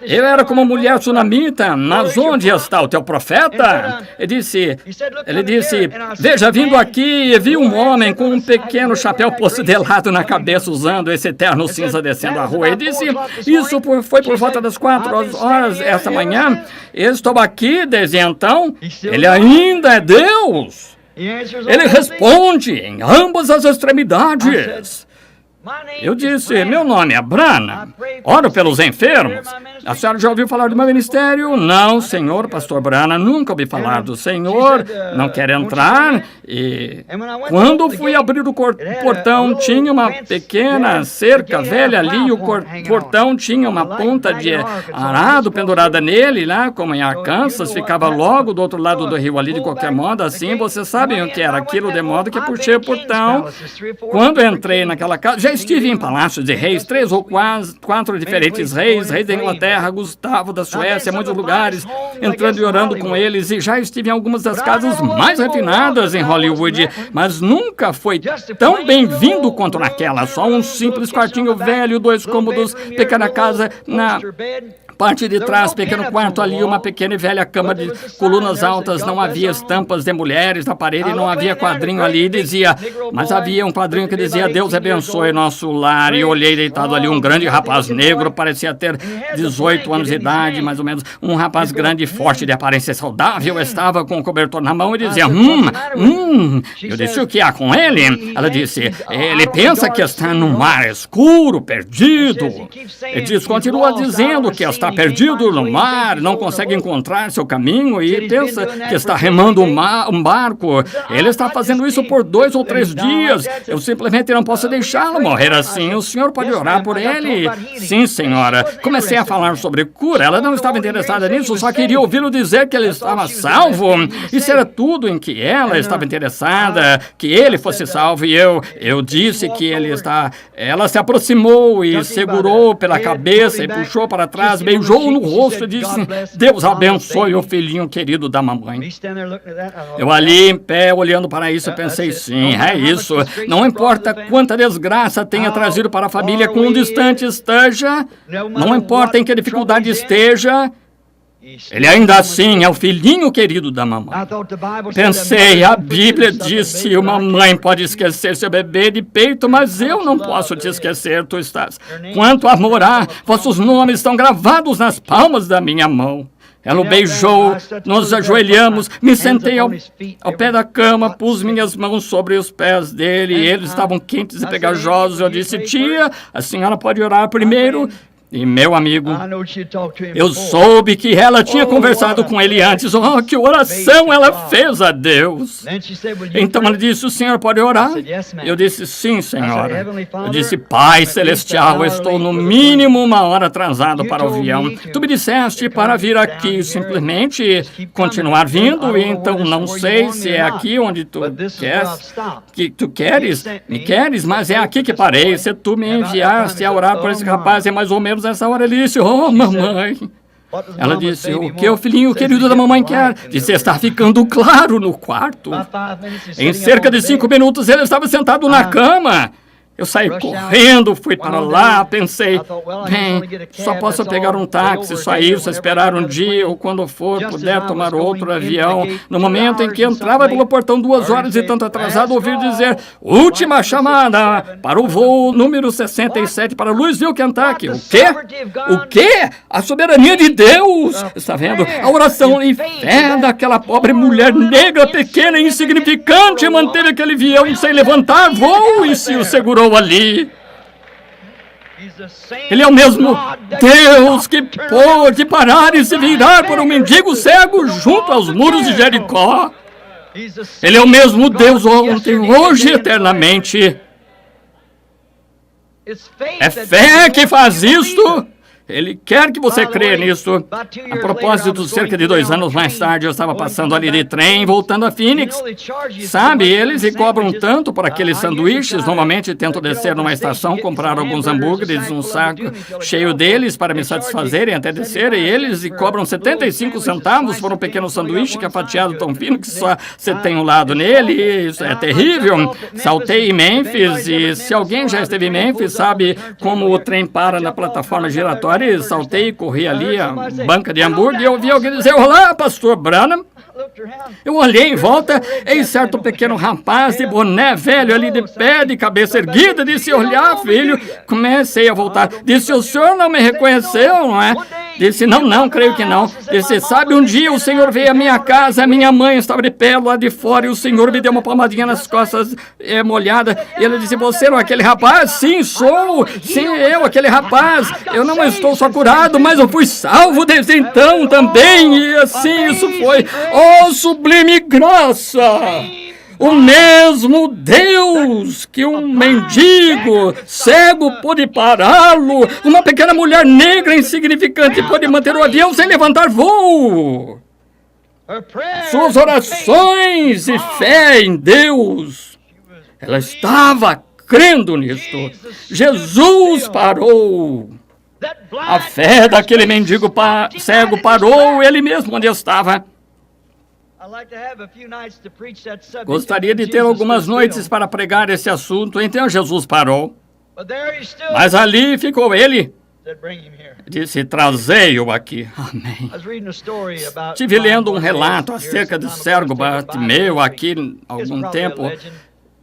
Speaker 2: Eu era como mulher sunamita, mas onde está o teu profeta? Ele disse, veja, vindo aqui, vi um homem com um pequeno chapéu postelado na cabeça, usando esse terno cinza descendo a rua. Ele disse, isso foi por volta das 4 horas esta manhã. Estou aqui desde então, ele ainda é Deus. Ele responde em ambas as extremidades. Eu disse, meu nome é Branham, oro pelos enfermos. A senhora já ouviu falar do meu ministério? Não, senhor, pastor Branham, nunca ouvi falar do senhor, não quer entrar. E quando fui abrir o portão, tinha uma pequena cerca velha ali, o portão tinha uma ponta de arado pendurada nele, lá como em Arkansas, ficava logo do outro lado do rio ali, de qualquer modo, assim, vocês sabem o que era aquilo, de modo que puxei o portão. Quando entrei naquela casa, já estive em palácios de reis, 3 ou 4 diferentes reis da Inglaterra, Inglaterra, Gustavo da Suécia, muitos lugares, entrando e orando com eles, e já estive em algumas das casas mais refinadas em Hollywood, mas nunca foi tão bem-vindo quanto naquela. Só um simples quartinho velho, 2 cômodos, pequena casa na parte de trás, pequeno quarto ali, uma pequena e velha cama de colunas altas, não havia estampas de mulheres na parede, não havia quadrinho ali, mas havia um quadrinho que dizia: Deus abençoe nosso lar. E olhei deitado ali um grande rapaz negro, parecia ter 18 anos de idade, mais ou menos, um rapaz grande e forte, de aparência saudável, estava com o cobertor na mão e dizia: Eu disse: o que há com ele? Ela disse: ele pensa que está num mar escuro, perdido. Ele diz, continua dizendo que está perdido no mar, não consegue encontrar seu caminho e pensa que está remando um barco. Ele está fazendo isso por 2 ou 3 dias. Eu simplesmente não posso deixá-lo morrer assim. O senhor pode orar por ele? Sim, senhora. Comecei a falar sobre cura. Ela não estava interessada nisso, só queria ouvi-lo dizer que ele estava salvo. Isso era tudo em que ela estava interessada, que ele fosse salvo. E eu disse que ele está... Ela se aproximou e segurou pela cabeça e puxou para trás, beijou no rosto e disse: Deus abençoe o filhinho querido da mamãe. Eu ali em pé, olhando para isso, pensei: sim, é isso. Não importa quanta desgraça tenha trazido para a família, quão distante esteja, não importa em que dificuldade esteja, ele ainda assim é o filhinho querido da mamãe. Pensei, a Bíblia disse: uma mãe pode esquecer seu bebê de peito, mas eu não posso te esquecer, tu estás. Quanto a morar, vossos nomes estão gravados nas palmas da minha mão. Ela o beijou, nos ajoelhamos, me sentei ao pé da cama, pus minhas mãos sobre os pés dele, e eles estavam quentes e pegajosos. Eu disse: tia, a senhora pode orar primeiro? E, meu amigo, eu soube que ela tinha conversado com ele antes. Oh, que oração ela fez a Deus! Então ela disse: o senhor pode orar? Eu disse: sim, senhora. Eu disse: Pai Celestial, estou no mínimo 1 hora atrasado para o avião. Tu me disseste para vir aqui, simplesmente continuar vindo, e então não sei se é aqui onde tu me queres, mas é aqui que parei. Se tu me enviaste a orar por esse rapaz, é mais ou menos essa hora. Ele disse: oh, mamãe. Ela disse: o que o filhinho querido da mamãe quer? Disse: está ficando claro no quarto. Em cerca de 5 minutos ele estava sentado na cama. Eu saí correndo, fui para lá, pensei: bem, só posso pegar um táxi, só isso, esperar um dia, ou quando for, puder tomar outro avião. No momento em que entrava pelo portão, 2 horas e tanto atrasado, ouvi dizer: última chamada para o voo número 67 para Louisville, Kentucky. O quê? O quê? A soberania de Deus! Está vendo? A oração em fé daquela pobre mulher negra, pequena e insignificante, manteve aquele avião sem levantar voo e se o segurou ali. Ele é o mesmo Deus que pôde parar e se virar por um mendigo cego junto aos muros de Jericó. Ele é o mesmo Deus ontem, hoje e eternamente. É fé que faz isto. Ele quer que você creia nisso. A propósito, cerca de 2 anos mais tarde, eu estava passando ali de trem, voltando a Phoenix. Sabe, eles cobram tanto por aqueles sanduíches. Normalmente, tento descer numa estação, comprar alguns hambúrgueres, um saco cheio deles para me satisfazerem até descer. E eles cobram 75 centavos por um pequeno sanduíche que é fatiado tão fino que só você tem um lado nele. Isso é terrível. Saltei em Memphis e se alguém já esteve em Memphis, sabe como o trem para na plataforma giratória. Saltei, corri ali a banca de hambúrguer e ouvi alguém dizer: olá, pastor Branham. Eu olhei em volta, eis certo pequeno rapaz de boné velho ali de pé, de cabeça erguida, disse: olhar, filho. Comecei a voltar. Disse: o senhor não me reconheceu, não é? Disse: não, creio que não. Disse: sabe, um dia o senhor veio à minha casa, a minha mãe estava de pé lá de fora e o senhor me deu uma palmadinha nas costas molhada. E ele disse: você não é aquele rapaz? Sim, sou. Sim, eu, aquele rapaz. Eu não estou só curado, mas eu fui salvo desde então também. E assim isso foi. Oh, sublime graça! O mesmo Deus que um mendigo cego pôde pará-lo, uma pequena mulher negra insignificante pôde manter o avião sem levantar voo. Suas orações e fé em Deus, ela estava crendo nisto. Jesus parou A fé daquele mendigo cego parou ele mesmo onde estava. Gostaria de ter algumas noites para pregar esse assunto, então Jesus parou. Mas ali ficou ele. Disse, trazei-o aqui. Amém. Estive lendo um relato acerca do cego Bartimeu aqui há algum tempo,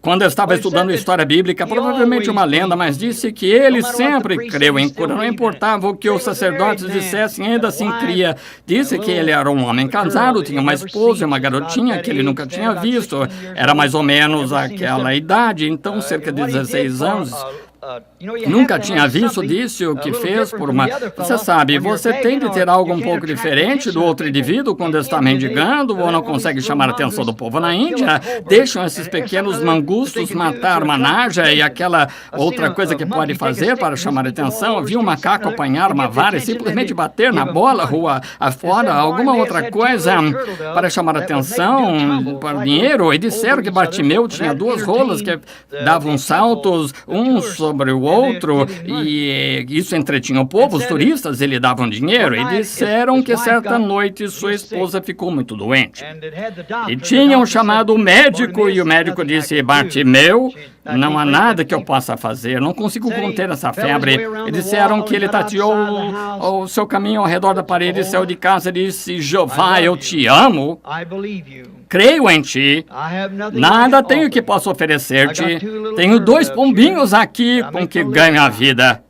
Speaker 2: quando eu estava estudando história bíblica, provavelmente uma lenda, mas disse que ele sempre creu em cura. Não importava o que os sacerdotes dissessem, ainda assim cria. Disse que ele era um homem casado, tinha uma esposa e uma garotinha que ele nunca tinha visto. Era mais ou menos aquela idade, então cerca de 16 anos. Nunca tinha visto, disse o que fez por uma... Você sabe, você tem de ter algo um pouco diferente do outro indivíduo quando está mendigando ou não consegue chamar a atenção do povo. Na Índia, deixam esses pequenos mangustos matar uma naja e aquela outra coisa que pode fazer para chamar a atenção. Eu vi um macaco apanhar uma vara e simplesmente bater na bola rua afora, alguma outra coisa para chamar a atenção, para dinheiro. E disseram que Bartimeu tinha duas rolas que davam saltos, sobre o outro, e isso entretinha o povo, os turistas, ele davam dinheiro, e disseram que certa noite sua esposa ficou muito doente. E tinham chamado o médico, e o médico disse, Bartimeu, não há nada que eu possa fazer, não consigo conter essa febre. E disseram que ele tateou o seu caminho ao redor da parede e saiu de casa e disse, Jeová, eu te amo. Creio em ti, nada tenho que possa oferecer-te. Tenho 2 pombinhos aqui com que ganho a vida.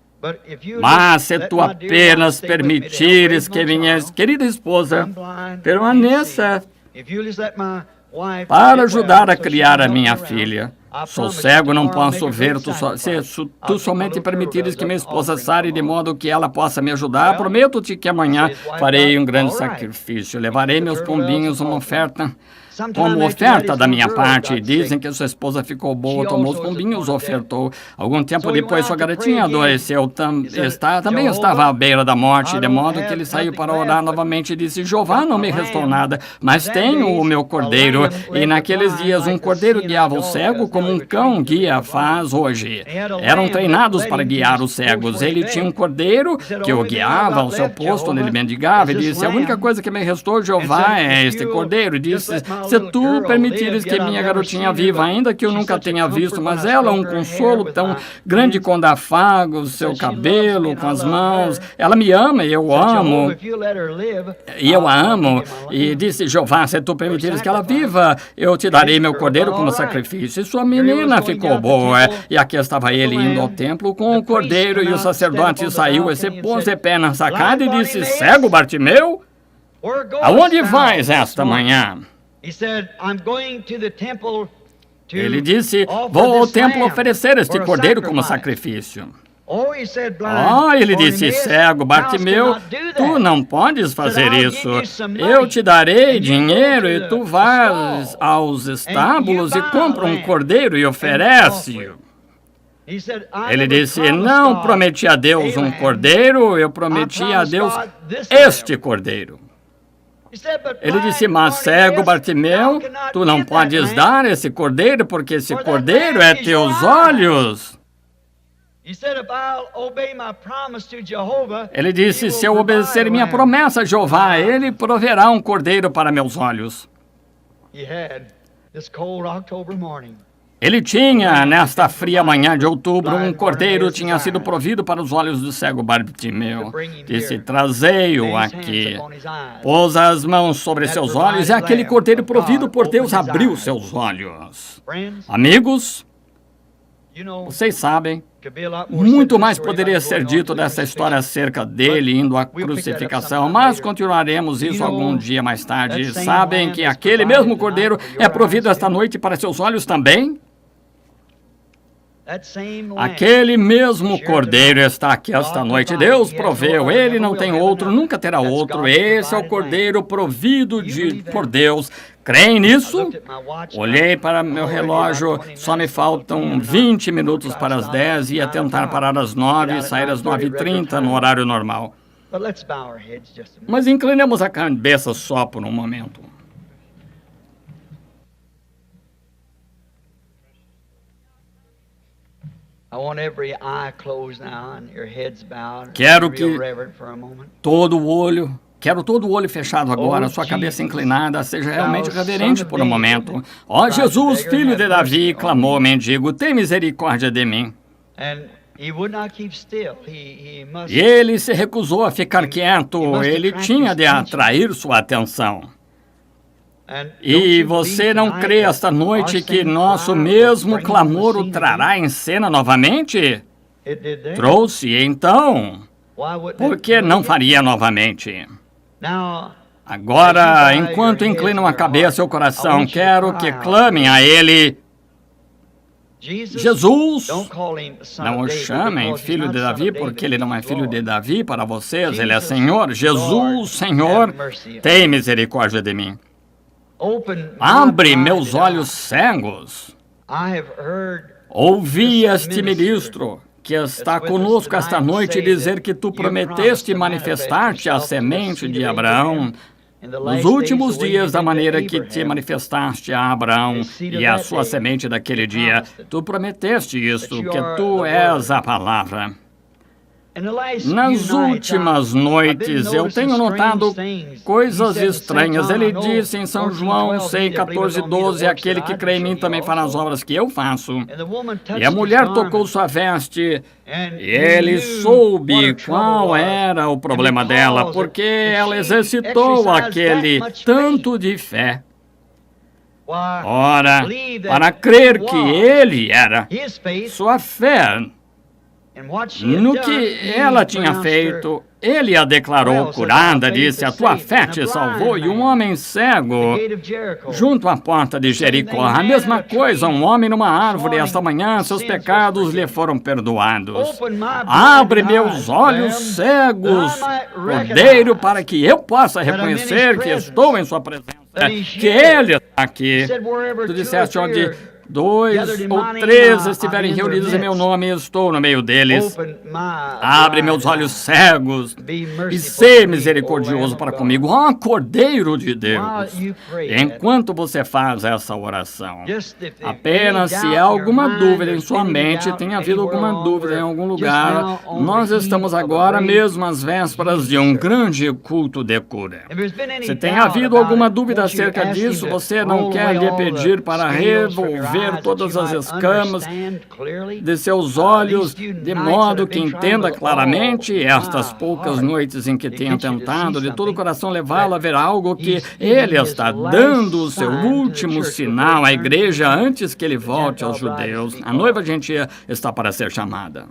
Speaker 2: Mas se tu apenas permitires que minha querida esposa permaneça para ajudar a criar a minha filha. Sou cego, não posso ver. Se tu somente permitires que minha esposa sare de modo que ela possa me ajudar, prometo-te que amanhã farei um grande sacrifício. Levarei meus pombinhos uma oferta, como oferta da minha parte. Dizem que sua esposa ficou boa, tomou os pombinhos, ofertou. Algum tempo depois, sua garotinha adoeceu, também estava à beira da morte, de modo que ele saiu para orar novamente e disse, Jeová, não me restou nada, mas tenho o meu cordeiro. E naqueles dias, um cordeiro guiava o cego como um cão guia faz hoje. Eram treinados para guiar os cegos. Ele tinha um cordeiro que o guiava ao seu posto onde ele mendigava e disse, a única coisa que me restou, Jeová, é este cordeiro. E disse, se tu permitires que minha garotinha viva, ainda que eu nunca tenha visto, mas ela é um consolo tão grande quando afaga o seu cabelo com as mãos. Ela me ama e eu amo. E eu a amo. E disse, Jeová, se tu permitires que ela viva, eu te darei meu cordeiro como sacrifício. E sua menina ficou boa. E aqui estava ele indo ao templo com o cordeiro e o sacerdote saiu e se pôs de pé na sacada e disse, cego Bartimeu, aonde vais esta manhã? Ele disse, vou ao templo oferecer este cordeiro como sacrifício. Ele disse, cego Bartimeu, tu não podes fazer isso. Eu te darei dinheiro e tu vais aos estábulos e compra um cordeiro e oferece-o. Ele disse, não prometi a Deus um cordeiro, eu prometi a Deus este cordeiro. Ele disse, mas cego Bartimeu, tu não podes dar esse cordeiro, porque esse cordeiro é teus olhos. Ele disse, se eu obedecer minha promessa a Jeová, ele proverá um cordeiro para meus olhos. Ele tinha, nesta fria manhã de outubro, um cordeiro tinha sido provido para os olhos do cego Bartimeu. Disse, trazei-o aqui. Pôs as mãos sobre seus olhos e aquele cordeiro provido por Deus abriu seus olhos. Amigos, vocês sabem, muito mais poderia ser dito dessa história acerca dele indo à crucificação, mas continuaremos isso algum dia mais tarde. Sabem que aquele mesmo cordeiro é provido esta noite para seus olhos também? Aquele mesmo cordeiro está aqui esta noite. Deus proveu, ele não tem outro, nunca terá outro. Esse é o cordeiro provido por Deus. Creem nisso? Olhei para meu relógio, só me faltam 20 minutos para as 10, ia tentar parar às 9 e sair às 9h30 no horário normal. Mas inclinemos a cabeça só por um momento. Quero que Quero todo o olho fechado agora, sua cabeça inclinada, seja realmente reverente por um momento. Ó Jesus, filho de Davi, clamou o mendigo, tem misericórdia de mim. E ele se recusou a ficar quieto, ele tinha de atrair sua atenção. E você não crê esta noite que nosso mesmo clamor o trará em cena novamente? Trouxe, então, por que não faria novamente? Agora, enquanto inclinam a cabeça e o coração, quero que clamem a Ele. Jesus, não o chamem filho de Davi, porque ele não é filho de Davi para vocês, ele é Senhor. Jesus, Senhor, tem misericórdia de mim. Abre meus olhos cegos. Ouvi este ministro que está conosco esta noite dizer que tu prometeste manifestar-te a semente de Abraão nos últimos dias da maneira que te manifestaste a Abraão e a sua semente daquele dia. Tu prometeste isto, que tu és a palavra. Nas últimas noites, eu tenho notado coisas estranhas. Ele disse em São João 6,14-12, aquele que crê em mim também fará as obras que eu faço. E a mulher tocou sua veste, e ele soube qual era o problema dela, porque ela exercitou aquele tanto de fé. Ora, para crer que ele era, sua fé no que ela tinha feito, ele a declarou curada, disse, a tua fé te salvou. E um homem cego, junto à porta de Jericó, a mesma coisa, um homem numa árvore, esta manhã seus pecados lhe foram perdoados. Abre meus olhos cegos, Cordeiro, para que eu possa reconhecer que estou em sua presença, que ele está aqui. Tu disseste onde 2 ou 3 estiverem reunidos em meu nome, eu estou no meio deles. Abre meus olhos cegos e sê misericordioso para comigo, ó Cordeiro de Deus. Enquanto você faz essa oração, apenas se há alguma dúvida em sua mente, tem havido alguma dúvida em algum lugar, nós estamos agora mesmo às vésperas de um grande culto de cura. Se tem havido alguma dúvida acerca disso, você não quer lhe pedir para revolver todas as escamas de seus olhos, de modo que entenda claramente estas poucas noites em que tenha tentado de todo o coração levá-lo a ver algo que ele está dando o seu último sinal à igreja antes que ele volte aos judeus. A noiva gentia está para ser chamada.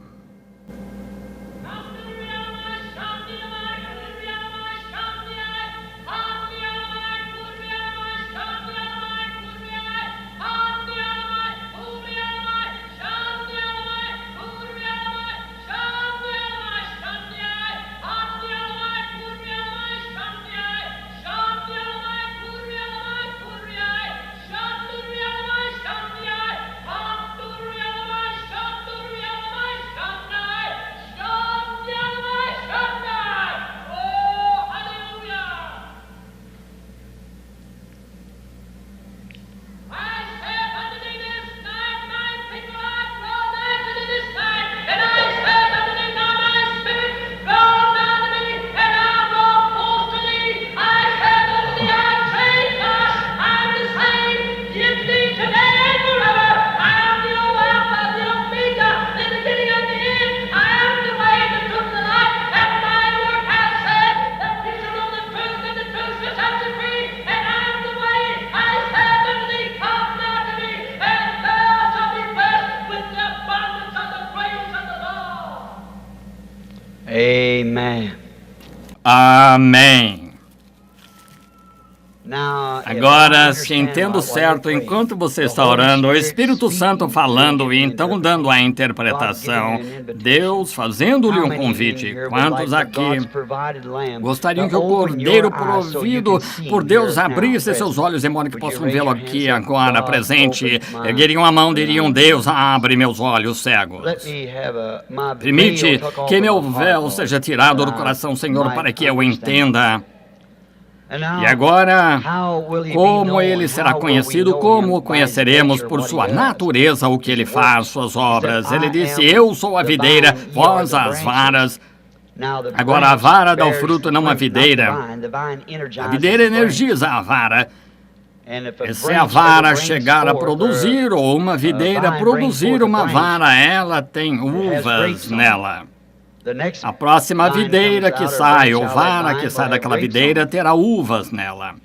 Speaker 2: Amém. Agora, se entendo certo, enquanto você está orando, o Espírito Santo falando e então dando a interpretação, Deus fazendo-lhe um convite. Quantos aqui gostariam que o Cordeiro provido por Deus abrisse seus olhos de modo que possam vê-lo aqui agora presente? Ergueriam a mão, diriam, Deus, abre meus olhos cegos. Permite que meu véu seja tirado do coração, Senhor, para que eu entenda E agora, como ele será conhecido? Como o conheceremos? Por sua natureza, o que ele faz, suas obras. Ele disse, eu sou a videira, vós as varas. Agora, a vara dá o fruto, não a videira. A videira energiza a vara. E se a vara chegar a produzir, ou uma videira produzir uma vara, ela tem uvas nela. A próxima videira que sai, ou vara que sai daquela videira, terá uvas nela.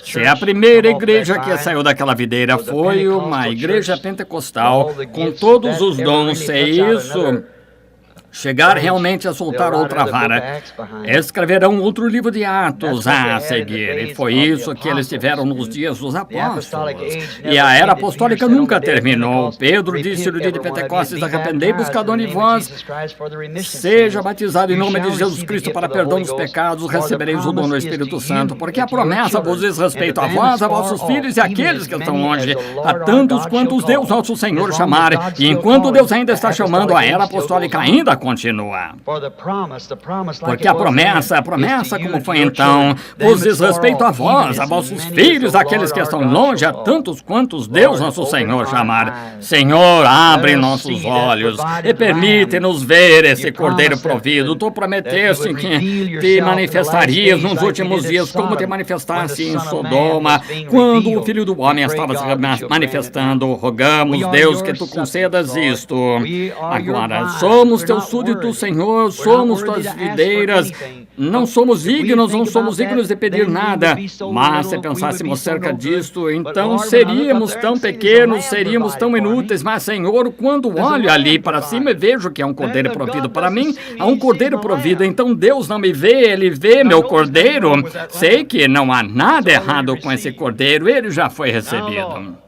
Speaker 2: Se a primeira igreja que saiu daquela videira foi uma igreja pentecostal, com todos os dons, se isso chegar realmente a soltar outra vara, escreverão outro livro de Atos a seguir. E foi isso que eles tiveram nos dias dos apóstolos. E a era apostólica nunca terminou. Pedro disse no dia de Pentecostes, arrependei-vos cada um de vós, seja batizado em nome de Jesus Cristo para perdão dos pecados, recebereis o dom do Espírito Santo, porque a promessa vos diz respeito a vós, a vossos filhos e àqueles que estão longe, a tantos quantos Deus nosso Senhor chamar. E enquanto Deus ainda está chamando, a era apostólica ainda continua. Porque a promessa, como foi então, vos diz respeito a vós, a vossos filhos, aqueles que estão longe, a tantos quantos Deus nosso Senhor chamar. Senhor, abre nossos olhos e permite-nos ver esse Cordeiro provido. Tu prometeste que te manifestarias nos últimos dias, como te manifestaste em Sodoma, quando o Filho do Homem estava se manifestando. Rogamos, Deus, que tu concedas isto. Agora, somos teus súditos, Senhor, somos tuas videiras, não somos dignos de pedir nada, mas se pensássemos acerca disto, então seríamos tão pequenos, seríamos tão inúteis, mas, Senhor, quando olho ali para cima e vejo que é um cordeiro provido para mim, há um cordeiro provido, então Deus não me vê, Ele vê meu cordeiro, sei que não há nada errado com esse cordeiro, ele já foi recebido.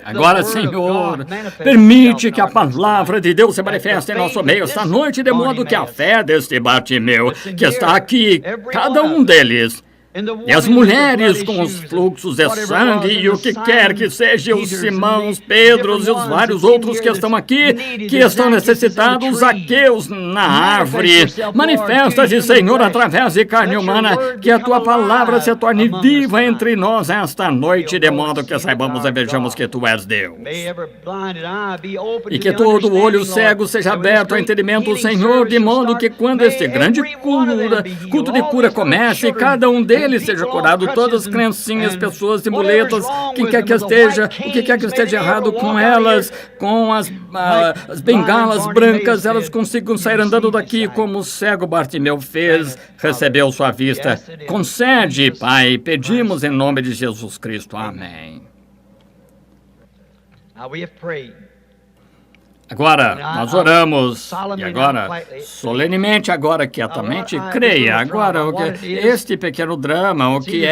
Speaker 2: Agora, Senhor, permite que a palavra de Deus se manifeste em nosso meio esta noite, de modo que a fé deste Bartimeu, que está aqui, cada um deles, e as mulheres com os fluxos de sangue, e o que quer que seja, os Simãos, Pedros e os vários outros que estão aqui, que estão necessitados, Zaqueus na árvore. Manifesta-te, Senhor, através de carne humana, que a tua palavra se torne viva entre nós esta noite, de modo que saibamos e vejamos que tu és Deus. E que todo olho cego seja aberto ao entendimento, Senhor, de modo que quando este grande culto de cura comece, cada um deles seja curado, todas as criancinhas, pessoas de muletas, quem quer que esteja, o que quer que esteja errado com elas, com as bengalas brancas, elas consigam sair andando daqui como o cego Bartimeu fez, recebeu sua vista. Concede, Pai, pedimos em nome de Jesus Cristo. Amém. Agora, nós oramos, e agora, solenemente, agora, quietamente, creia. Agora, este pequeno drama, o que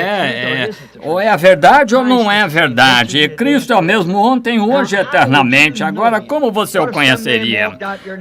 Speaker 2: ou é a verdade ou não é a verdade. Cristo é o mesmo ontem, hoje, eternamente. Agora, como você o conheceria?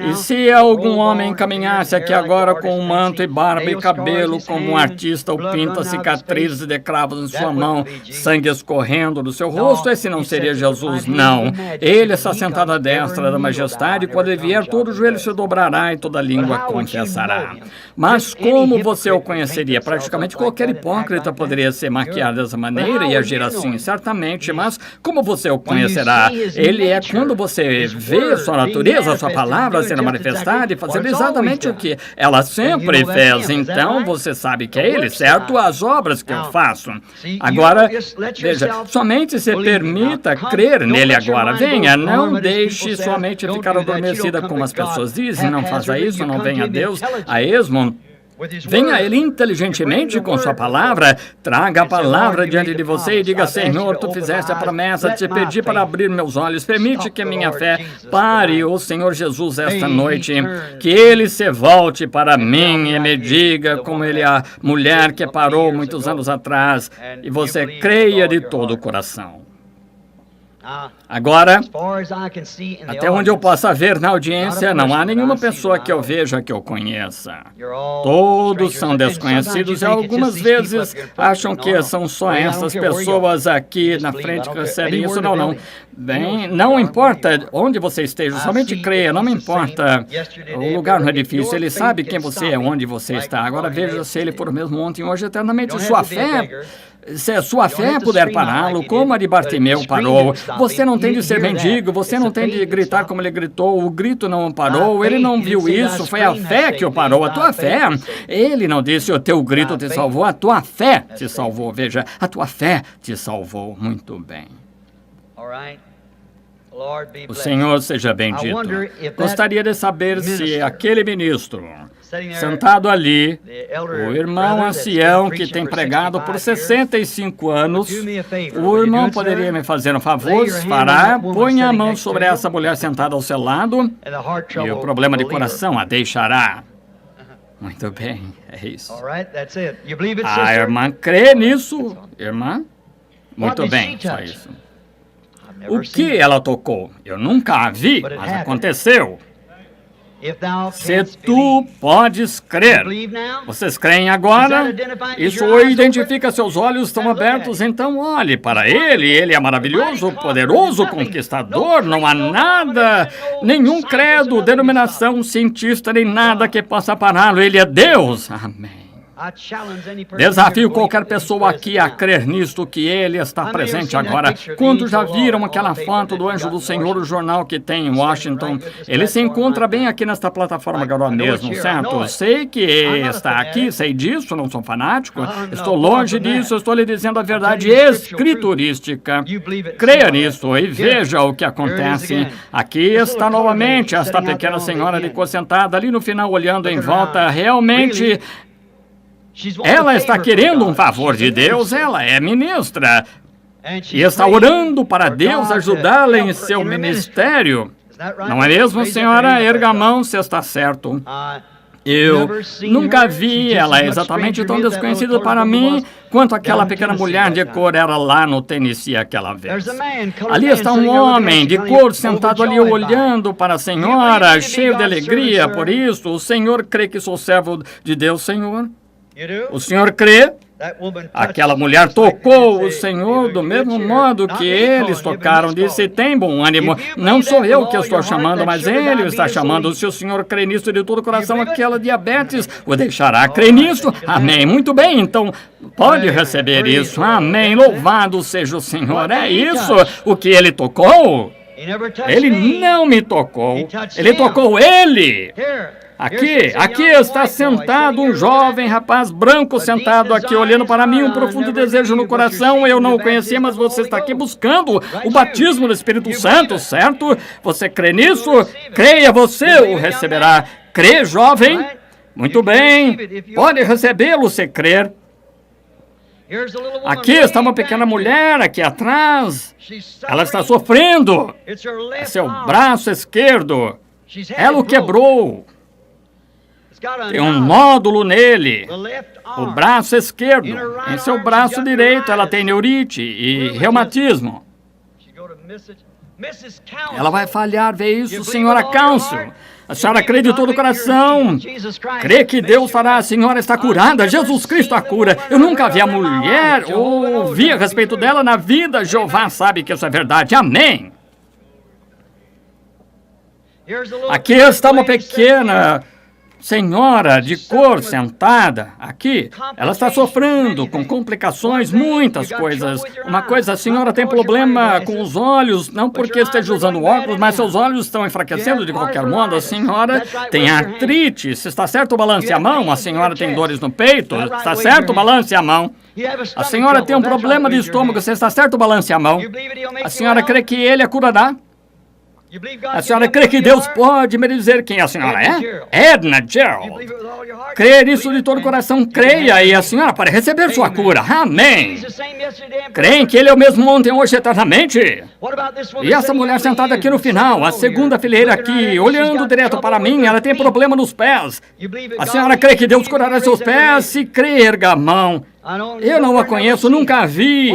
Speaker 2: E se algum homem caminhasse aqui agora com um manto e barba e cabelo, como um artista, ou pinta cicatrizes de cravos em sua mão, sangue escorrendo do seu rosto, esse não seria Jesus, não. Ele está sentado à destra da majestade. Quando ele vier, todo joelho se dobrará e toda língua confessará. Mas como você o conheceria? Praticamente qualquer hipócrita poderia se maquiar dessa maneira e agir assim, certamente. Mas como você o conhecerá? Ele é quando você vê sua natureza, sua palavra sendo manifestada e fazendo exatamente o que ela sempre fez. Então você sabe que é ele, certo? As obras que eu faço. Agora, veja, somente se permita crer nele agora. Venha, não deixe somente ficar adormecida, como as pessoas dizem. Não faça isso, não venha a Deus a esmo. Venha a Ele inteligentemente com sua palavra, traga a palavra diante de você e diga, Senhor, tu fizeste a promessa, te pedi para abrir meus olhos, permite que a minha fé pare, ó Senhor Jesus, esta noite, que Ele se volte para mim e me diga como Ele é a mulher que parou muitos anos atrás, e você creia de todo o coração. Agora, até onde eu possa ver na audiência, não há nenhuma pessoa que eu veja que eu conheça. Todos são desconhecidos e algumas vezes acham que são só essas pessoas aqui na frente que recebem isso. Não. Bem, não importa onde você esteja, somente creia, não me importa. O lugar não é difícil, ele sabe quem você é, onde você está. Agora veja se ele for o mesmo ontem, hoje, eternamente. Sua fé... Se a sua fé puder pará-lo, como a de Bartimeu parou, você não tem de ser mendigo, você não tem de gritar como ele gritou, o grito não o parou, ele não viu isso, foi a fé que o parou, a tua fé. Ele não disse o teu grito te salvou, a tua fé te salvou, veja, a tua fé te salvou. Muito bem. O Senhor seja bendito. Gostaria de saber se aquele ministro sentado ali, o irmão ancião que tem pregado por 65 anos, o irmão poderia me fazer um favor? Fará? Ponha a mão sobre essa mulher sentada ao seu lado e o problema de coração a deixará. Muito bem, é isso. A irmã crê nisso, irmã? Muito bem, só isso. O que ela tocou? Eu nunca a vi, mas aconteceu. Se tu podes crer, vocês creem agora? Isso identifica seus olhos estão abertos, então olhe para ele. Ele é maravilhoso, poderoso, conquistador. Não há nada, nenhum credo, denominação, cientista, nem nada que possa pará-lo. Ele é Deus. Amém. Desafio qualquer pessoa aqui a crer nisto, que ele está presente agora. Quando já viram aquela foto do anjo do Senhor, o jornal que tem em Washington, ele se encontra bem aqui nesta plataforma agora mesmo, certo? Sei que está aqui, sei disso, não sou fanático, estou longe disso, estou lhe dizendo a verdade escriturística. Creia nisso e veja o que acontece. Aqui está novamente esta pequena senhora ficou sentada ali no final, olhando em volta, realmente... Ela está querendo um favor de Deus, ela é ministra. E está orando para Deus ajudá-la em seu ministério. Não é mesmo, senhora? Erga a mão se está certo. Eu nunca vi, ela é exatamente tão desconhecida para mim quanto aquela pequena mulher de cor era lá no Tennessee aquela vez. Ali está um homem de cor sentado ali olhando para a senhora, cheio de alegria por isso. O senhor crê que sou servo de Deus, senhor? O senhor crê? Aquela mulher tocou o Senhor do mesmo modo que eles tocaram. Disse, tem bom ânimo. Não sou eu que estou chamando, mas ele está chamando. Se o senhor crê nisso de todo o coração, aquela diabetes o deixará crer nisso. Amém. Muito bem, então pode receber isso. Amém. Louvado seja o Senhor. É isso o que ele tocou? Ele não me tocou. Ele tocou ele. Aqui está sentado um jovem rapaz branco sentado aqui, olhando para mim, um profundo desejo no coração. Eu não o conhecia, mas você está aqui buscando o batismo do Espírito Santo, certo? Você crê nisso? Creia, você o receberá. Crê, jovem? Muito bem, pode recebê-lo se crer. Aqui está uma pequena mulher, aqui atrás. Ela está sofrendo. É seu braço esquerdo. Ela o quebrou. Tem um nódulo nele, o braço esquerdo. Em seu braço direito ela tem neurite e reumatismo. Ela vai falhar, vê isso, senhora Council. A senhora crê de todo o coração. Crê que Deus fará. A senhora está curada. Jesus Cristo a cura. Eu nunca vi a mulher ou ouvi a respeito dela na vida. Jeová sabe que isso é verdade. Amém. Aqui está uma pequena senhora de cor sentada aqui. Ela está sofrendo com complicações, muitas coisas. Uma coisa, a senhora tem problema com os olhos, não porque esteja usando óculos, mas seus olhos estão enfraquecendo de qualquer modo. A senhora tem artrite. Se está certo, balance a mão. A senhora tem dores no peito. Está certo, balance a mão. A senhora tem um problema de estômago. Se está certo, balance a mão. A senhora crê que ele a curará? A senhora crê que Deus pode me dizer quem a senhora é? Edna Gerald. Crê nisso de todo o coração, creia e a senhora pode receber sua cura. Amém. Creem que Ele é o mesmo ontem, hoje, eternamente? E essa mulher sentada aqui no final, a segunda fileira aqui, olhando direto para mim, ela tem problema nos pés. A senhora crê que Deus curará seus pés? Se crê, erga a mão. Eu não a conheço, nunca a vi.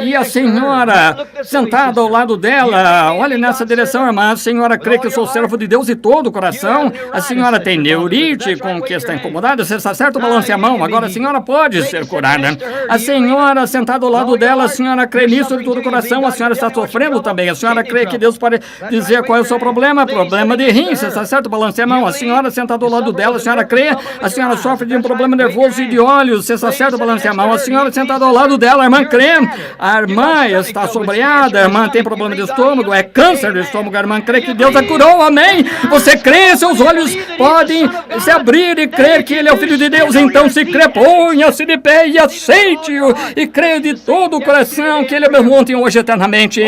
Speaker 2: E a senhora, sentada ao lado dela, olhe nessa direção, irmã. A senhora crê que eu sou servo de Deus de todo o coração? A senhora tem neurite, com que está incomodada? Você está certo? Balance a mão. Agora a senhora pode ser curada. A senhora, sentada ao lado dela, a senhora crê nisso de todo o coração? A senhora está sofrendo também. A senhora crê que Deus pode dizer qual é o seu problema? Problema de rim. Você está certo? Balance a mão. A senhora, sentada ao lado dela, a senhora crê? A senhora sofre de um problema nervoso e de olhos. Você está certo? Balance a mão. A senhora sentada ao lado dela, a irmã crê. A irmã está sombreada, a irmã tem problema de estômago, é câncer de estômago, a irmã crê que Deus a curou, amém? Você crê, seus olhos podem se abrir e crer que Ele é o Filho de Deus, então se crê, ponha-se de pé e aceite-o, e crê de todo o coração que Ele é mesmo ontem, hoje, eternamente.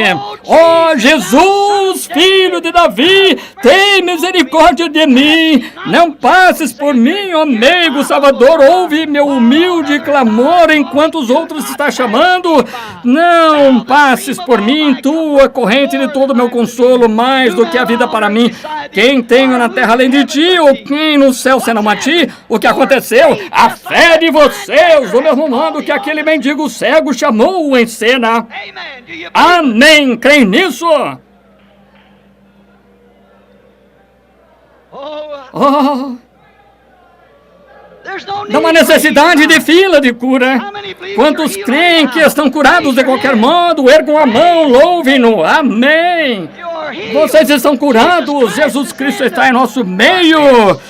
Speaker 2: Ó Jesus, Filho de Davi, tem misericórdia de mim, não passes por mim, ó meigo Salvador, ouve meu humilde clamor enquanto os outros está chamando. Não passes por mim, tua corrente de todo o meu consolo, mais do que a vida para mim. Quem tenho na terra além de ti, ou quem no céu senão a ti? O que aconteceu? A fé de vocês, do mesmo modo que aquele mendigo cego chamou-o em cena. Amém. Creem nisso? Oh, não há necessidade de fila de cura. Quantos creem que estão curados de qualquer modo? Ergam a mão, louvem-no. Amém. Vocês estão curados. Jesus Cristo está em nosso meio.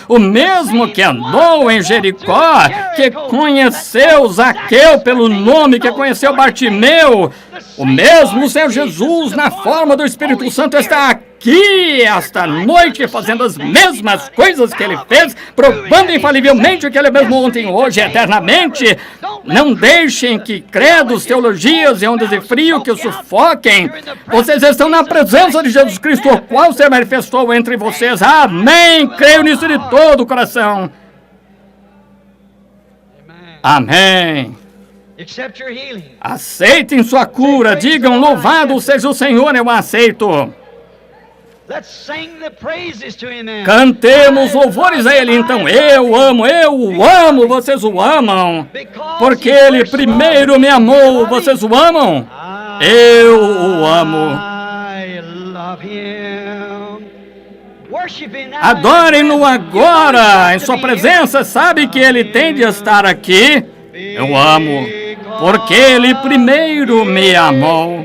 Speaker 2: O mesmo que andou em Jericó, que conheceu Zaqueu pelo nome, que conheceu Bartimeu. O mesmo Senhor Jesus, na forma do Espírito Santo, está aqui esta noite, fazendo as mesmas coisas que Ele fez, provando infalivelmente que Ele é mesmo ontem, hoje, eternamente. Não deixem que credos, teologias e ondas de frio que o sufoquem. Vocês estão na presença de Jesus Cristo, o qual se manifestou entre vocês. Amém. Creio nisso de todo o coração. Amém. Aceitem sua cura. Digam, louvado seja o Senhor, eu aceito. Cantemos louvores a Ele, então. Eu o amo, vocês o amam. Porque Ele primeiro me amou, vocês o amam? Eu o amo. Adorem-no agora, em sua presença. Sabe que Ele tem de estar aqui? Eu amo, porque Ele primeiro me amou.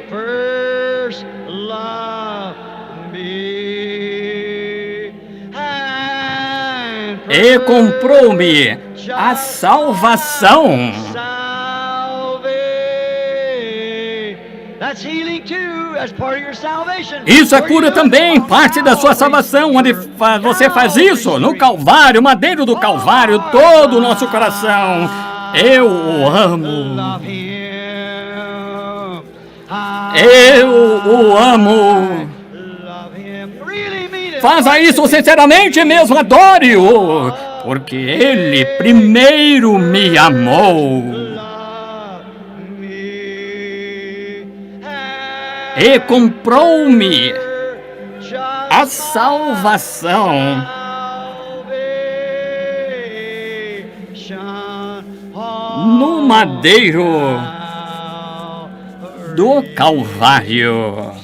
Speaker 2: E comprou-me a salvação. Isso é cura também, parte da sua salvação. Onde você faz isso? No Calvário, madeiro do Calvário, todo o nosso coração. Eu o amo. Eu o amo. Faça isso sinceramente mesmo, adore-o, porque Ele primeiro me amou. E comprou-me a salvação. No madeiro do Calvário.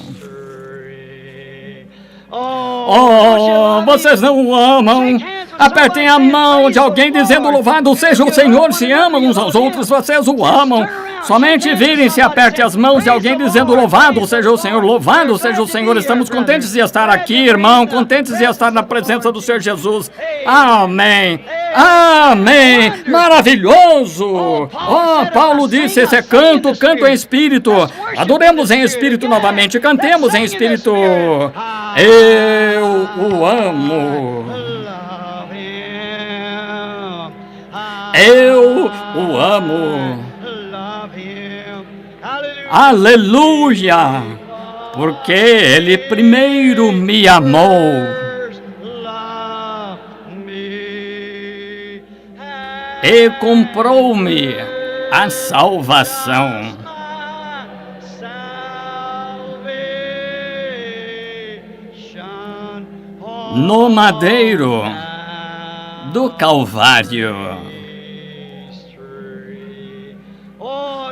Speaker 2: Oh, vocês não o amam? Apertem a mão de alguém dizendo louvado seja o Senhor. Se amam uns aos outros, vocês o amam. Somente virem-se e aperte as mãos de alguém dizendo louvado seja o Senhor, louvado seja o Senhor. Estamos contentes de estar aqui, irmão, contentes de estar na presença do Senhor Jesus. Amém. Amém. Maravilhoso. Oh, Paulo disse, esse é canto em espírito. Adoremos em espírito novamente, cantemos em espírito. Eu o amo. Eu o amo. Aleluia! Porque Ele primeiro me amou. E comprou-me a salvação. No madeiro do Calvário.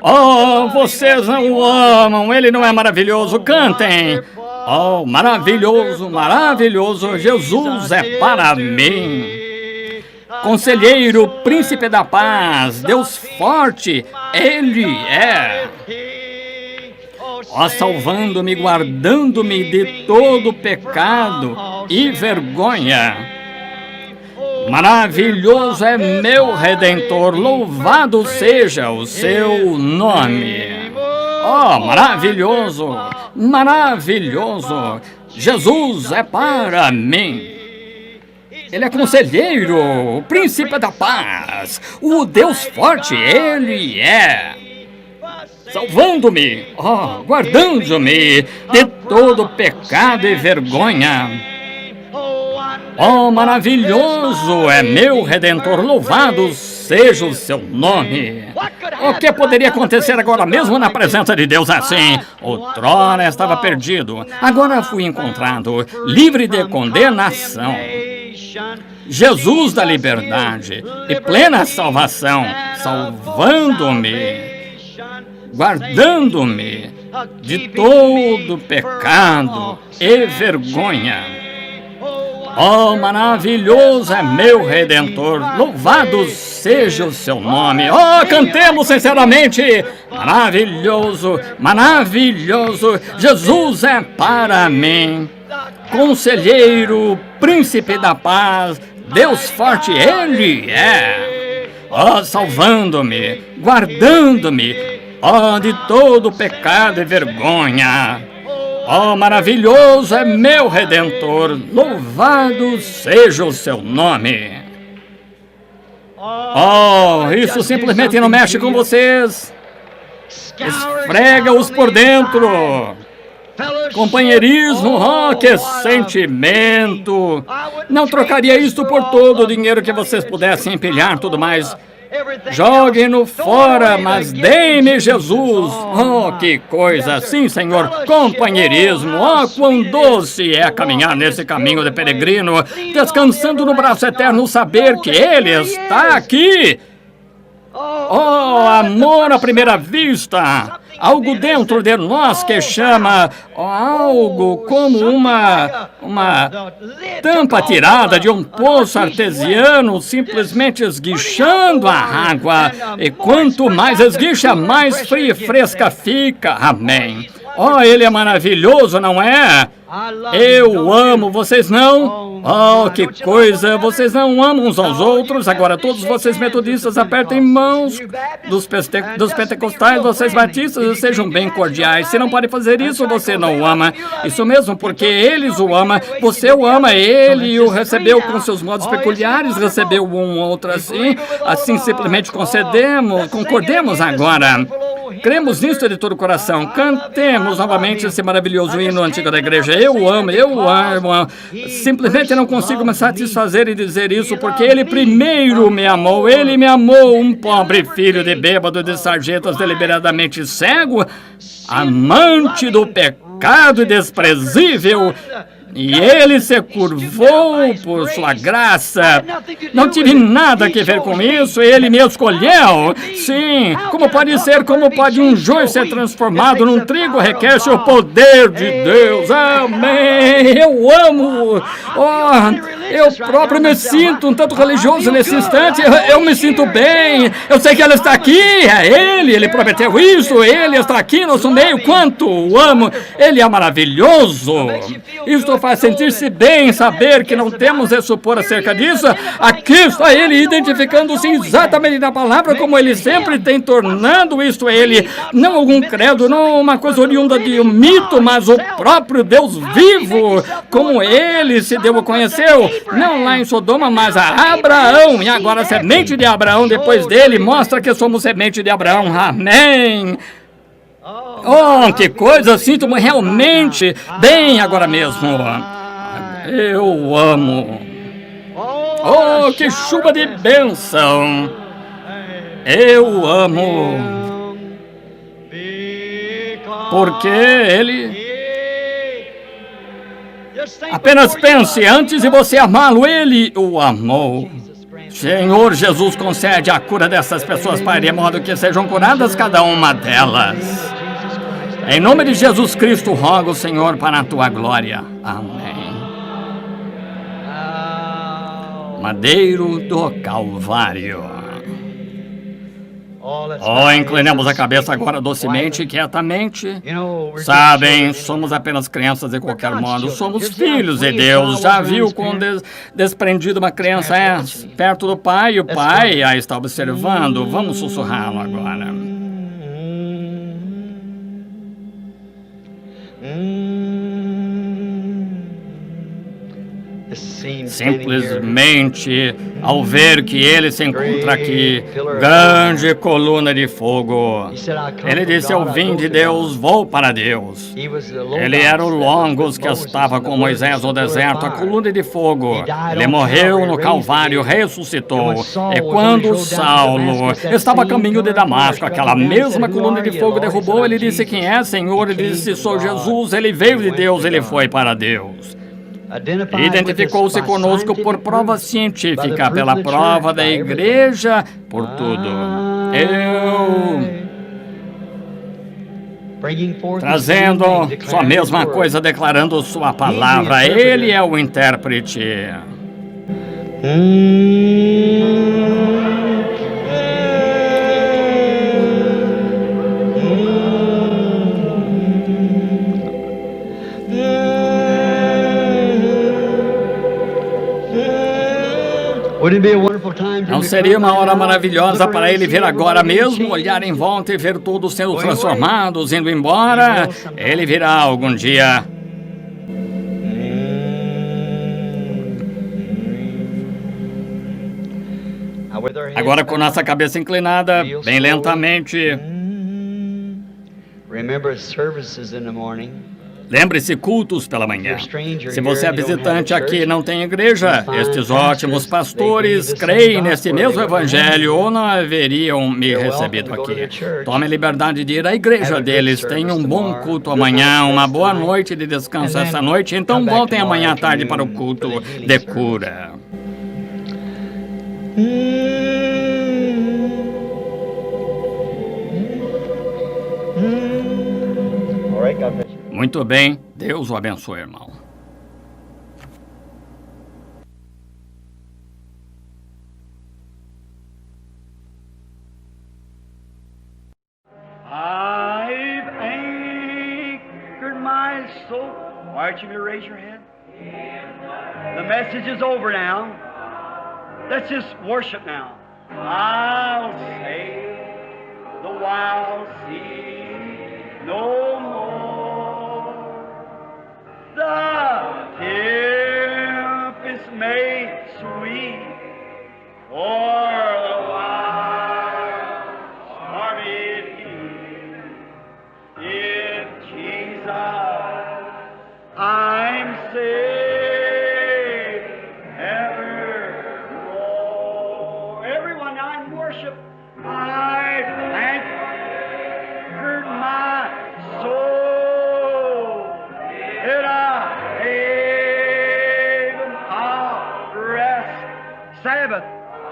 Speaker 2: Oh, vocês não o amam, ele não é maravilhoso, cantem. Oh, maravilhoso, maravilhoso, Jesus é para mim. Conselheiro, príncipe da paz, Deus forte, ele é. Ó, salvando-me, guardando-me de todo pecado e vergonha. Maravilhoso é meu Redentor, louvado seja o seu nome. Oh, maravilhoso, maravilhoso, Jesus é para mim. Ele é conselheiro, o príncipe da paz, o Deus forte, ele é. Salvando-me, oh, guardando-me de todo pecado e vergonha. Oh, maravilhoso é meu Redentor, louvado seja o seu nome. O que poderia acontecer agora mesmo na presença de Deus assim? Outrora estava perdido, agora fui encontrado, livre de condenação. Jesus da liberdade e plena salvação, salvando-me, guardando-me de todo pecado e vergonha. Oh, maravilhoso é meu Redentor, louvado seja o seu nome. Oh, cantemos sinceramente, maravilhoso, maravilhoso, Jesus é para mim. Conselheiro, príncipe da paz, Deus forte, ele é. Oh, salvando-me, guardando-me, oh, de todo pecado e vergonha. Oh, maravilhoso é meu Redentor, louvado seja o seu nome. Oh, isso simplesmente não mexe com vocês. Esfrega-os por dentro. Companheirismo, oh, que sentimento. Não trocaria isto por todo o dinheiro que vocês pudessem empilhar, tudo mais. Joguem-no fora, mas deem-me Jesus. Oh, que coisa, sim, Senhor. Companheirismo, oh, quão doce é caminhar nesse caminho de peregrino, descansando no braço eterno, saber que Ele está aqui. Oh, amor à primeira vista. Algo dentro de nós que chama algo como uma tampa tirada de um poço artesiano, simplesmente esguichando a água. E quanto mais esguicha, mais fria e fresca fica. Amém. Oh, ele é maravilhoso, não é? Eu amo, vocês não? Oh, que coisa, vocês não amam uns aos outros. Agora todos vocês metodistas apertem mãos dos pentecostais, vocês batistas sejam bem cordiais. Se não pode fazer isso, você não o ama. Isso mesmo, porque eles o amam, você o ama, ele o recebeu com seus modos peculiares, recebeu um outro assim. Assim simplesmente concordemos agora. Cremos nisto de todo o coração. Cantemos novamente esse maravilhoso hino antigo da igreja. Eu amo. Simplesmente não consigo me satisfazer e dizer isso, porque Ele primeiro me amou. Ele me amou, um pobre filho de bêbado, de sarjetas, deliberadamente cego, amante do pecado e desprezível. E Ele se curvou por sua graça. Não tive nada a ver com isso, Ele me escolheu. Sim, como pode um joio ser transformado num trigo? Requer-se o poder de Deus. Amém. Eu amo. Oh, eu próprio me sinto um tanto religioso nesse instante. Eu me sinto bem. Eu sei que Ele está aqui. É Ele prometeu isso. Ele está aqui no nosso meio. Quanto o amo. Ele é maravilhoso. Isto faz sentir-se bem, saber que não temos a supor acerca disso. Aqui está Ele identificando-se exatamente na palavra, como Ele sempre tem, tornando isto Ele, não algum credo, não uma coisa oriunda de um mito, mas o próprio Deus vivo, como Ele se deu a conhecer, não lá em Sodoma, mas a Abraão, e agora a semente de Abraão depois dele, mostra que somos semente de Abraão. Amém. Oh, que coisa, sinto-me realmente bem agora mesmo. Eu amo. Oh, que chuva de bênção. Eu amo. Porque Ele... Apenas pense, antes de você amá-lo, Ele o amou. Senhor Jesus, concede a cura dessas pessoas, Pai, de modo que sejam curadas cada uma delas. Em nome de Jesus Cristo, rogo, Senhor, para a tua glória. Amém. Madeiro do Calvário. Inclinemos a cabeça agora docemente e quietamente. Sabem, somos apenas crianças de qualquer modo. Somos filhos de Deus. Já viu quão desprendido uma criança é perto do pai e o pai a está observando? Vamos sussurrá-lo agora. Simplesmente, ao ver que ele se encontra aqui, grande coluna de fogo, ele disse: eu vim de Deus, vou para Deus. Ele era o Logos que estava com Moisés no deserto, a coluna de fogo. Ele morreu no Calvário, ressuscitou. E quando Saulo estava a caminho de Damasco, aquela mesma coluna de fogo derrubou. Ele disse: quem é, Senhor? Ele disse: sou Jesus. Ele veio de Deus, ele foi para Deus. Identificou-se conosco por prova científica, pela prova da igreja, por tudo. Trazendo sua mesma coisa, declarando sua palavra. Ele é o intérprete. Não seria uma hora maravilhosa para ele vir agora mesmo, olhar em volta e ver todos sendo transformados, indo embora? Ele virá algum dia. Agora, com nossa cabeça inclinada, bem lentamente. Lembre-se, cultos pela manhã. Se você é visitante aqui e não tem igreja, estes ótimos pastores creem nesse mesmo evangelho ou não haveriam me recebido aqui. Tome a liberdade de ir à igreja deles. Tenha um bom culto amanhã, uma boa noite de descanso essa noite. Então voltem amanhã à tarde para o culto de cura. Muito bem, Deus o abençoe, irmão.
Speaker 3: I've anchored my soul. Why don't you raise your hand? The message is over now. Let's just worship now. I'll sail the wild sea no more. The tempest made sweet for the wild stormy in Jesus I'm saved evermore. Everyone now in worship, I've anchored my soul in a haven of rest. Sabbath,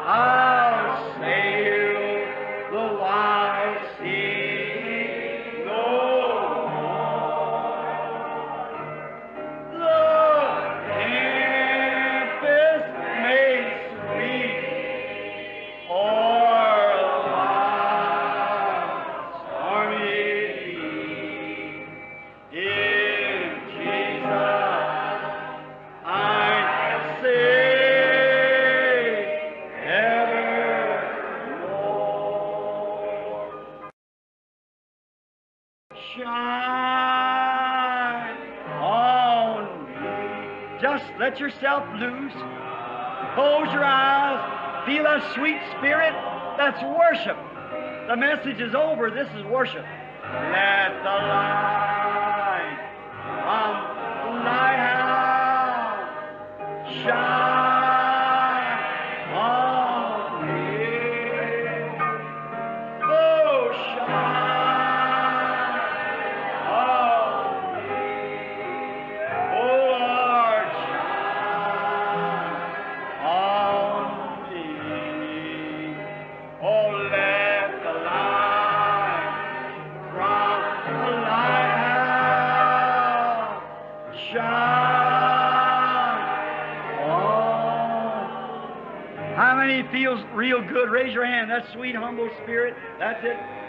Speaker 3: I'll sail the wide sea no more. The tempest made sweet for the wild stormy in Jesus I'm saved evermore. Shine on me. Just let yourself loose. Close your eyes. Feel that sweet spirit. That's worship. The message is over. This is worship. Let the light from thy house shine on me. Oh, shine on me. Oh, Lord, shine on me. feels real good? Raise your hand. That sweet, humble spirit. That's it.